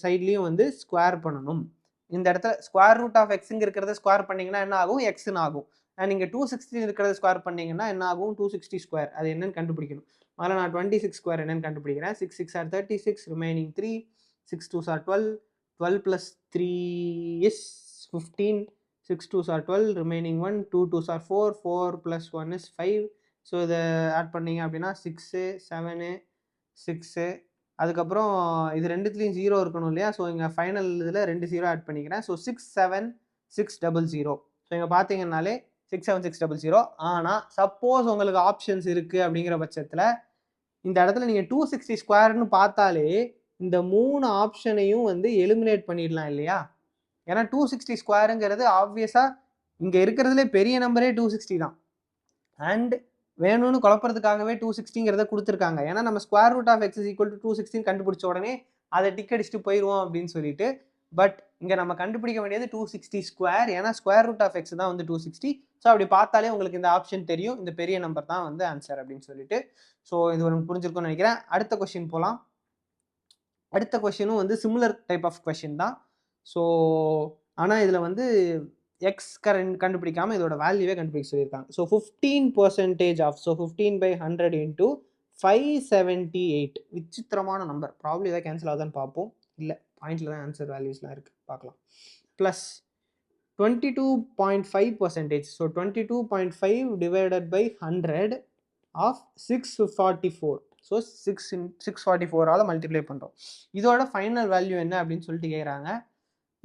சைட்லையும் வந்து ஸ்கொயர் பண்ணணும். இந்த இடத்துல ஸ்கொயர் ரூட் ஆஃப் எக்ஸுங்க இருக்கிறத ஸ்கொயர் பண்ணிங்கன்னா என்ன ஆகும்? எக்ஸ்ன்னு ஆகும். அண்ட் நீங்கள் 260 இருக்கிறத ஸ்கொயர் பண்ணிங்கன்னா என்ன ஆகும்? 260 ஸ்கொயர். அது என்னன்னு கண்டுபிடிக்கணும். அதில் நான் 26 ஸ்கொயர் என்னன்னு கண்டுபிடிக்கிறேன். 6 6 are 36, remaining 3, 6 2s are 12, 12 plus 3 is 15, 6 2s are 12, remaining 1, 2 2s are 4, 4 plus 1 is 5. So இதை ஆட் பண்ணிங்க அப்படின்னா 6 7 6 அதுக்கப்புறம் இது ரெண்டுத்துலேயும் 0 இருக்கணும் இல்லையா? ஸோ இங்கே ஃபைனல் இதில் 2 0 ஆட் பண்ணிக்கிறேன். ஸோ 6 7 600. ஸோ இங்கே பார்த்தீங்கன்னாலே 6 7 600. ஆனால் சப்போஸ் உங்களுக்கு ஆப்ஷன்ஸ் இருக்குது அப்படிங்கிற பட்சத்தில் இந்த இடத்துல நீங்கள் 260 ஸ்கொயர்னு பார்த்தாலே இந்த 3 ஆப்ஷனையும் வந்து எலிமினேட் பண்ணிடலாம் இல்லையா? ஏன்னா 260 ஸ்கொயருங்கிறது ஆப்வியஸாக இங்கே இருக்கிறதுலே பெரிய நம்பரே 260 தான். அண்ட் வேணும்னு குழப்பறதுக்காகவே 260ங்கிறத கொடுத்துருக்காங்க. ஏன்னா நம்ம square root of X is equal to 216 கண்டுபிடிச்ச உடனே அதை டிக் அடிச்சுட்டு போயிடுவோம் அப்படின்னு சொல்லிட்டு. பட் இங்கே நம்ம கண்டுபிடிக்க வேண்டியது 260 ஸ்கொயர். ஏன்னா ஸ்கொயர் ரூட் ஆஃப் எக்ஸ் தான் வந்து 260. ஸோ அப்படி பார்த்தாலே உங்களுக்கு இந்த ஆப்ஷன் தெரியும். இந்த பெரிய நம்பர் தான் வந்து ஆன்சர் அப்படின்னு சொல்லிட்டு. ஸோ இது உங்களுக்கு புரிஞ்சிருக்கும்னு நினைக்கிறேன். அடுத்த கொஸ்டின் போகலாம். அடுத்த கொஸ்டினும் வந்து சிமிலர் டைப் ஆஃப் கொஸ்டின் தான். ஸோ ஆனால் இதில் வந்து எக்ஸ் கண்டுபிடிக்காம இதோட வேல்யூவே கண்டுபிடிக்க சொல்லியிருக்காங்க. So 15% of, so 15/100 into 578. விசித்திரமான நம்பர். ப்ராப்ளம் ஏதாவது கேன்சல் ஆகுதான்னு பார்ப்போம். இல்லை, பாயிண்ட்ல தான் ஆன்சர் வேல்யூஸ்லாம் இருக்குது, பார்க்கலாம். Plus 22.5%. So 22.5 divided by 100 of 644. So 644ஆல் மல்டிப்ளை பண்ணுறோம். இதோட ஃபைனல் வேல்யூ என்ன அப்படின்னு சொல்லிட்டு கேட்குறாங்க.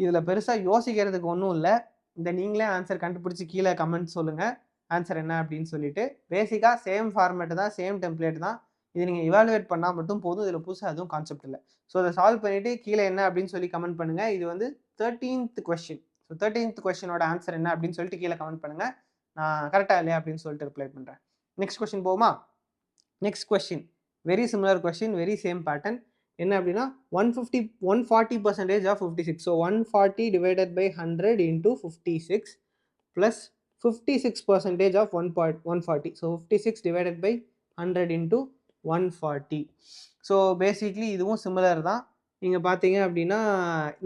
இதில் பெருசாக யோசிக்கிறதுக்கு ஒன்றும் இல்லை. இந்த நீங்களே ஆன்சர் கண்டுபிடிச்சி கீழே கமெண்ட் சொல்லுங்கள் ஆன்சர் என்ன அப்படின்னு சொல்லிட்டு. பேசிக்காக சேம் ஃபார்மேட்டு தான், சேம் டெம்ப்ளேட் தான். இது நீங்கள் இவாலுவேட் பண்ணால் மட்டும் போதும். இதில் புதுசாக அதுவும் கான்செப்ட் இல்லை. ஸோ அதை சால்வ் பண்ணிவிட்டு கீழே என்ன அப்படின்னு சொல்லி கமெண்ட் பண்ணுங்கள். இது வந்து 13th question. So 13th கொஸ்டினோட answer என்ன அப்படின்னு சொல்லிட்டு கீழே கமெண்ட் பண்ணுங்கள். நான் கரெக்டாக இல்லையா அப்படின்னு சொல்லிட்டு ரிப்ளை பண்ணுறேன். நெக்ஸ்ட் கொஸ்டின் போகுமா? Next question very similar question, very same pattern. என்ன அப்படின்னா 140% of 56. So 140 divided by 100 into 56 plus 56% of 140. So 56 divided by 100 into 140. So basically இதுவும் சிமிலர் தான். நீங்கள் பார்த்தீங்க அப்படின்னா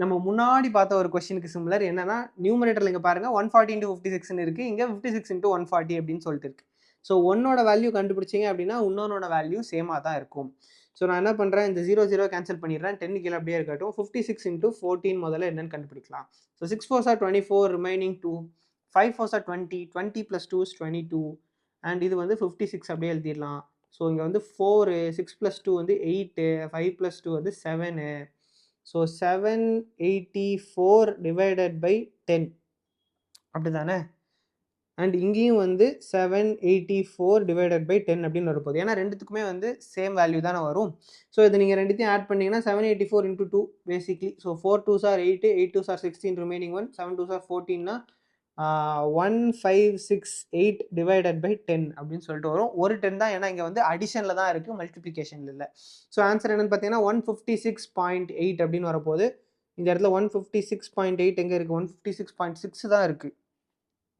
நம்ம முன்னாடி பார்த்த ஒரு கொஸ்டினுக்கு சிமிலர். என்னன்னா நியூமரேட்டரில் இங்கே பாருங்கள் 140 இன்டூ 56ன்னு இருக்குது. இங்கே 56 இன்டூ 140 அப்படின்னு சொல்லிட்டு இருக்கு. ஸோ ஒன்னோட வேல்யூ கண்டுபிடிச்சிங்க அப்படின்னா இன்னொன்னோட வேல்யூ சேமாக தான் இருக்கும். ஸோ நான் என்ன பண்ணுறேன், இந்த 0 0 கேன்சல் பண்ணிடுறேன். 10 கீழே அப்படியே இருக்கட்டும். 56 இன்டூ 14 முதல்ல என்னன்னு கண்டுபிடிக்கலாம். So 6 4s are 24, remaining 2, 5 4s are 20, 20 plus 2 is 22. And இது வந்து 56 அப்படியே எழுதிடலாம். ஸோ இங்கே வந்து 4, 6 plus 2 வந்து 8, 5 plus 2 வந்து 7. ஸோ 784 டிவைடட் பை 10 அப்படி தானே? அண்ட் இங்கேயும் வந்து 784 டிவைடட் பை 10 அப்படின்னு வரப்போகுது. ஏன்னா ரெண்டுத்துக்குமே வந்து சேம் வேல்யூ தானே வரும். ஸோ இது நீங்கள் ரெண்டுத்தையும் ஆட் பண்ணிங்கன்னா 784 into 2 basically. So 4 2s are 8, 8 2s are 16, remaining 1, 7 2s are 14னா 1568 டிவைடட் பை 10 அப்படின்னு சொல்லிட்டு வரும். ஒரு 10 தான், ஏன்னா இங்கே வந்து அடிஷனில் தான் இருக்குது, மல்டிப்ளிகேஷனில் இல்லை. ஸோ ஆன்சர் என்னன்னு பார்த்தீங்கன்னா 156.8 அப்படின்னு வரப்போகுது. இந்த இடத்துல 156.8 எங்கே இருக்குது? 156.6 தான் இருக்குது.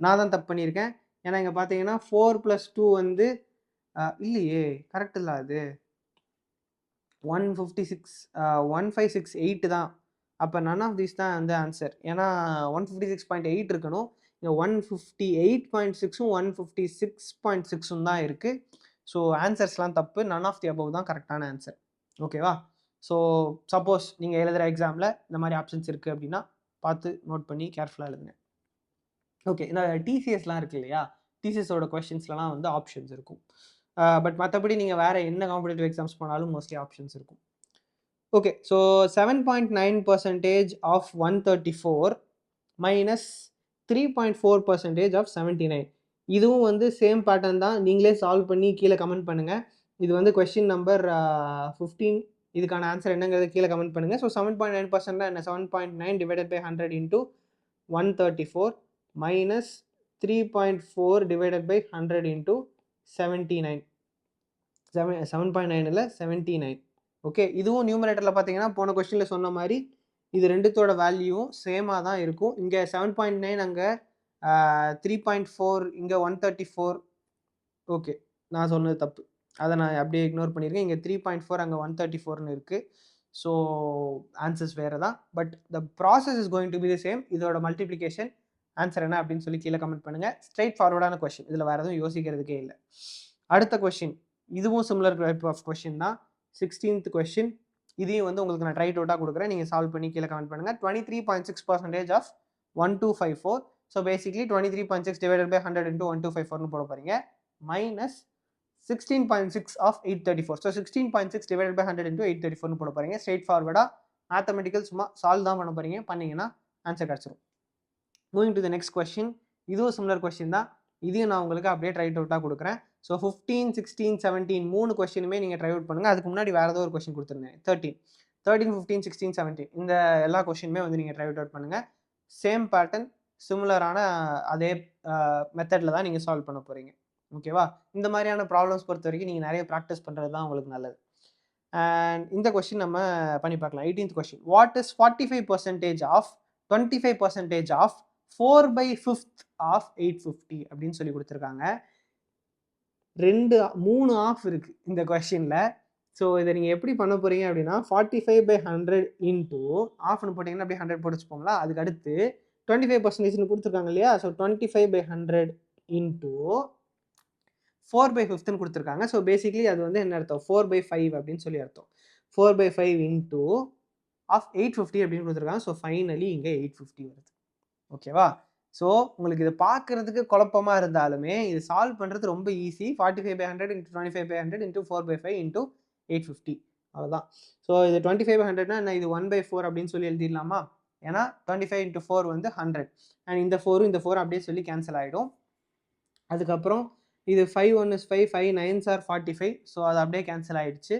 நான் தான் தப்பு பண்ணியிருக்கேன். ஏன்னா இங்கே பார்த்தீங்கன்னா 4 + 2 வந்து இல்லையே, கரெக்ட் இல்லை. அது 156 தான். அப்போ நன் ஆஃப் தீஸ் தான் வந்து ஆன்சர். ஏன்னா 156.8 இருக்கணும். இங்கே 158.6ம் 156.6ம் தான் இருக்குது. ஸோ ஆன்சர்ஸ்லாம் தப்பு. நன் ஆஃப் தி அபவ் தான் கரெக்டான ஆன்சர். ஓகேவா? ஸோ சப்போஸ் நீங்கள் எழுதுகிற எக்ஸாமில் இந்த மாதிரி ஆப்ஷன்ஸ் இருக்குது அப்படின்னா பார்த்து நோட் பண்ணி கேர்ஃபுல்லாக எழுதுங்க. ஓகே, இந்த டிசிஎஸ்லாம் இருக்கு இல்லையா? டிசிஎஸோட கொஸ்டின்ஸ்லாம் வந்து ஆப்ஷன்ஸ் இருக்கும். பட் மற்றபடி நீங்கள் வேறு என்ன காம்படிட்டிவ் எக்ஸாம்ஸ் போனாலும் மோஸ்ட்லி ஆப்ஷன்ஸ் இருக்கும். Okay. So 7.9% of 134 minus 3.4% of 79. இதுவும் வந்து சேம் பேட்டர்ன் தான். நீங்களே சால்வ் பண்ணி கீழே கமெண்ட் பண்ணுங்கள். இது வந்து கொஸ்டின் நம்பர் 15. இதுக்கான ஆன்சர் என்னங்கிறது கீழே கமெண்ட் பண்ணுங்கள். ஸோ 7.9% என்ன? 7.9 divided by 100 into 134 minus 3.4 divided by 100 into 79. 7.9 இல்லை 79. ஓகே. இதுவும் நியூமரேட்டரில் பார்த்தீங்கன்னா போன கொஸ்டினில் சொன்ன மாதிரி இது ரெண்டுத்தோட வேல்யூவும் சேமாக தான் இருக்கும். இங்கே 7.9, அங்கே 3.4, இங்கே 134. ஓகே, நான் சொன்னது தப்பு, அதை நான் அப்படியே இக்னோர் பண்ணியிருக்கேன். இங்கே 3.4, அங்கே 134ன்னு இருக்குது. ஸோ ஆன்சர்ஸ் வேறு தான், but the process is going to be the same. இதோட மல்டிப்ளிகேஷன் ஆன்சர் என்ன அப்படின்னு சொல்லி கீழே கமெண்ட் பண்ணுங்கள். ஸ்ட்ரைட் ஃபார்வர்டான கொஸ்டின், இதில் வேறு எதுவும் யோசிக்கிறதுக்கே இல்லை. அடுத்த கொஸ்டின் இதுவும் சிமிலர் டைப் ஆஃப் கொஸ்டின் தான். 16th question. இதையும் வந்து உங்களுக்கு நான் ரைட் அவுட்டாக கொடுக்குறேன். நீங்கள் சால்வ் பண்ணி கீழே கமெண்ட் பண்ணுங்கள். 23.6% of 1254. So basically 23.6 divided by 100 into 1254னு போட போகிறீங்க. Minus 16.6 of 834. So 16.6 divided by 100 into 834னு போட போகிறீங்க. ஸ்ட்ரெயிட் ஃபார்வர்டாக மேத்தமெட்டிக்கல் சும்மா சால்வ் தான் பண்ண போகிறீங்க. பண்ணிங்கன்னா ஆன்சர் கிடச்சிரும். Moving to the next question. இதுவும் சிமிலர் கொஸ்டின் தான். இதையும் நான் உங்களுக்கு அப்படியே ரைட் அவுட்டாக கொடுக்குறேன். ஸோ 15, 16, 17 3 கொஸ்டினுமே நீங்கள் ட்ரை அவுட் பண்ணுங்கள். அதுக்கு முன்னாடி வேறு ஏதோ ஒரு கொஸ்டின் கொடுத்துருந்தேன். 13, 15, 16, 17 இந்த எல்லா கொஸ்டினுமே வந்து நீங்கள் ட்ரை அவுட் பண்ணுங்கள். சேம் பேட்டர்ன், சிமிலரான அதே மெத்தடில் தான் நீங்கள் சால்வ் பண்ண போகிறீங்க. ஓகேவா? இந்த மாதிரியான ப்ராப்ளம்ஸ் பொறுத்த வரைக்கும் நீங்கள் நிறைய ப்ராக்டிஸ் பண்ணுறது தான் உங்களுக்கு நல்லது. அண்ட் இந்த கொஸ்டின் நம்ம பண்ணி பார்க்கலாம். 18th question. What is 45% of 25% of 4/5 of 850 அப்படின்னு சொல்லி கொடுத்துருக்காங்க. 3 ஆஃப் இருக்குது இந்த கொஸ்டினில். ஸோ இதை நீங்கள் எப்படி பண்ண போகிறீங்க அப்படின்னா 45/100 இன்ட்டு ஆஃப்னு போட்டிங்கன்னா அப்படியே 100 போட்டு வச்சுப்போங்களா. அதுக்கு அடுத்து 25%ன்னு கொடுத்துருக்காங்க இல்லையா. ஸோ 25/100 இன்ட்டு 4/5ன்னு கொடுத்துருக்காங்க. ஸோ பேசிக்லி அது வந்து என்ன அர்த்தம்? 4/5 அப்படின்னு சொல்லி அர்த்தம். 4/5 இன்ட்டு ஆஃப் 850 அப்படின்னு கொடுத்துருக்காங்க. ஸோ ஃபைனலி இங்கே 850 வருது. ஓகேவா? ஸோ உங்களுக்கு இதை பார்க்குறதுக்கு குழப்பமாக இருந்தாலுமே இது சால்வ் பண்ணுறது ரொம்ப ஈஸி. 45/100 இன்ட்டு 25/100 இன்ட்டு 4/5 இன்ட்டு 850 அவ்வளோதான். ஸோ இது 25/100னா என்ன? இது 1/4 அப்படின்னு சொல்லி எழுதிடலாமா? ஏன்னா 25 இன்ட்டு 4 வந்து 100. அண்ட் இந்த 4 இந்த 4 அப்படியே சொல்லி கேன்சல் ஆகிடும். அதுக்கப்புறம் இது 5 1 is 5, 5 9s are 45. ஸோ அது அப்படியே கேன்சல் ஆகிடுச்சு.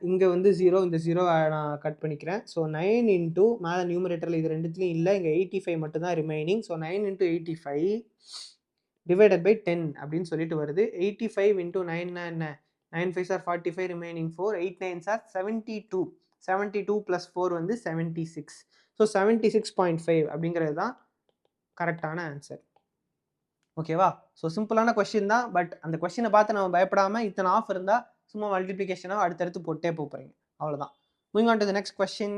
இங்கே வந்து 0, இந்த 0 நான் கட் பண்ணிக்கிறேன். ஸோ 9 இன்ட்டு மேலே நியூமரேட்டரில் இது ரெண்டுத்துலையும் இல்லை, இங்கே 85 மட்டும்தான் remaining. So 9 into 85 divided by 10 அப்படின்னு சொல்லிட்டு வருது. 85 இன்ட்டு 9னா என்ன? 9 5s are 45, remaining 4, 8 9s are 72. 72 + 4 வந்து 76. ஸோ 76.5 அப்படிங்கிறது தான் கரெக்டான ஆன்சர். ஓகேவா? ஸோ சிம்பிளான கொஸ்டின் தான். பட் அந்த கொஸ்டினை பார்த்து நம்ம பயப்படாமல் இத்தனை ஆஃப் இருந்தால் சும்மா மல்டிப்ளிகேஷனாக அடுத்தடுத்து போட்டே போகிறீங்க. அவ்வளோதான். Moving on to the next question.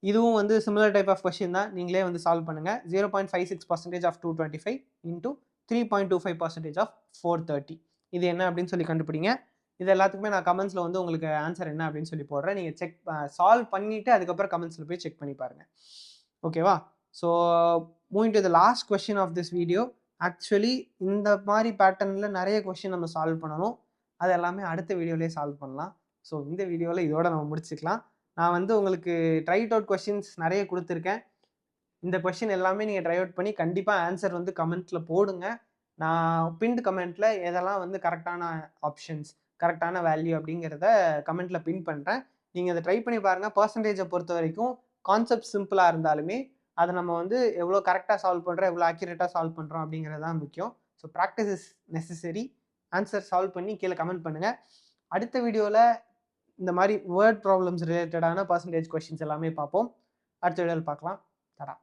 இதுவும் வந்து சிமிலர் டைப் ஆஃப் கொஸ்டின் தான். நீங்களே வந்து சால்வ் பண்ணுங்கள். 0.56% ஆஃப் 225 இன்ட்டு 3.25% ஆஃப் 430. இது என்ன அப்படின்னு சொல்லி கண்டுபிடிங்க. இது எல்லாத்துக்குமே நான் கமெண்ட்ஸில் வந்து உங்களுக்கு ஆன்சர் என்ன அப்படின்னு சொல்லி போடுறேன். நீங்கள் செக் சால்வ் பண்ணிவிட்டு அதுக்கப்புறம் கமெண்ட்ஸில் போய் செக் பண்ணி பாருங்கள். ஓகேவா? So moving to the last question of this video. Actually இந்த மாதிரி பேட்டர்னில் நிறைய கொஸ்டின் நம்ம சால்வ் பண்ணணும். அது எல்லாமே அடுத்த வீடியோலேயே சால்வ் பண்ணலாம். ஸோ இந்த வீடியோவில் இதோட நம்ம முடிச்சுக்கலாம். நான் வந்து உங்களுக்கு ட்ரை அவுட் கொஸ்டின்ஸ் நிறைய கொடுத்துருக்கேன். இந்த கொஸ்டின் எல்லாமே நீங்கள் ட்ரை அவுட் பண்ணி கண்டிப்பாக ஆன்சர் வந்து கமெண்ட்டில் போடுங்க. நான் பின்டு கமெண்ட்டில் எதெல்லாம் வந்து கரெக்டான ஆப்ஷன்ஸ், கரெக்டான வேல்யூ அப்படிங்கிறத கமெண்ட்டில் பின் பண்ணுறேன். நீங்கள் அதை ட்ரை பண்ணி பாருங்கள். பர்சன்டேஜை பொறுத்த வரைக்கும் கான்செப்ட் சிம்பிளாக இருந்தாலுமே அதை நம்ம வந்து எவ்வளோ கரெக்டாக சால்வ் பண்ணுறோம், எவ்வளோ அக்யூரேட்டாக சால்வ் பண்ணுறோம் அப்படிங்கிறது தான் முக்கியம். So practice is necessary. Answer solve பண்ணி கீழே கமெண்ட் பண்ணுங்கள். அடுத்த வீடியோவில் இந்த மாதிரி வேர்ட் ப்ராப்ளம்ஸ் ரிலேட்டடான பர்சன்டேஜ் கொஸ்டின்ஸ் எல்லாமே பார்ப்போம். அடுத்த வீடியோவில் பார்க்கலாம். தடா.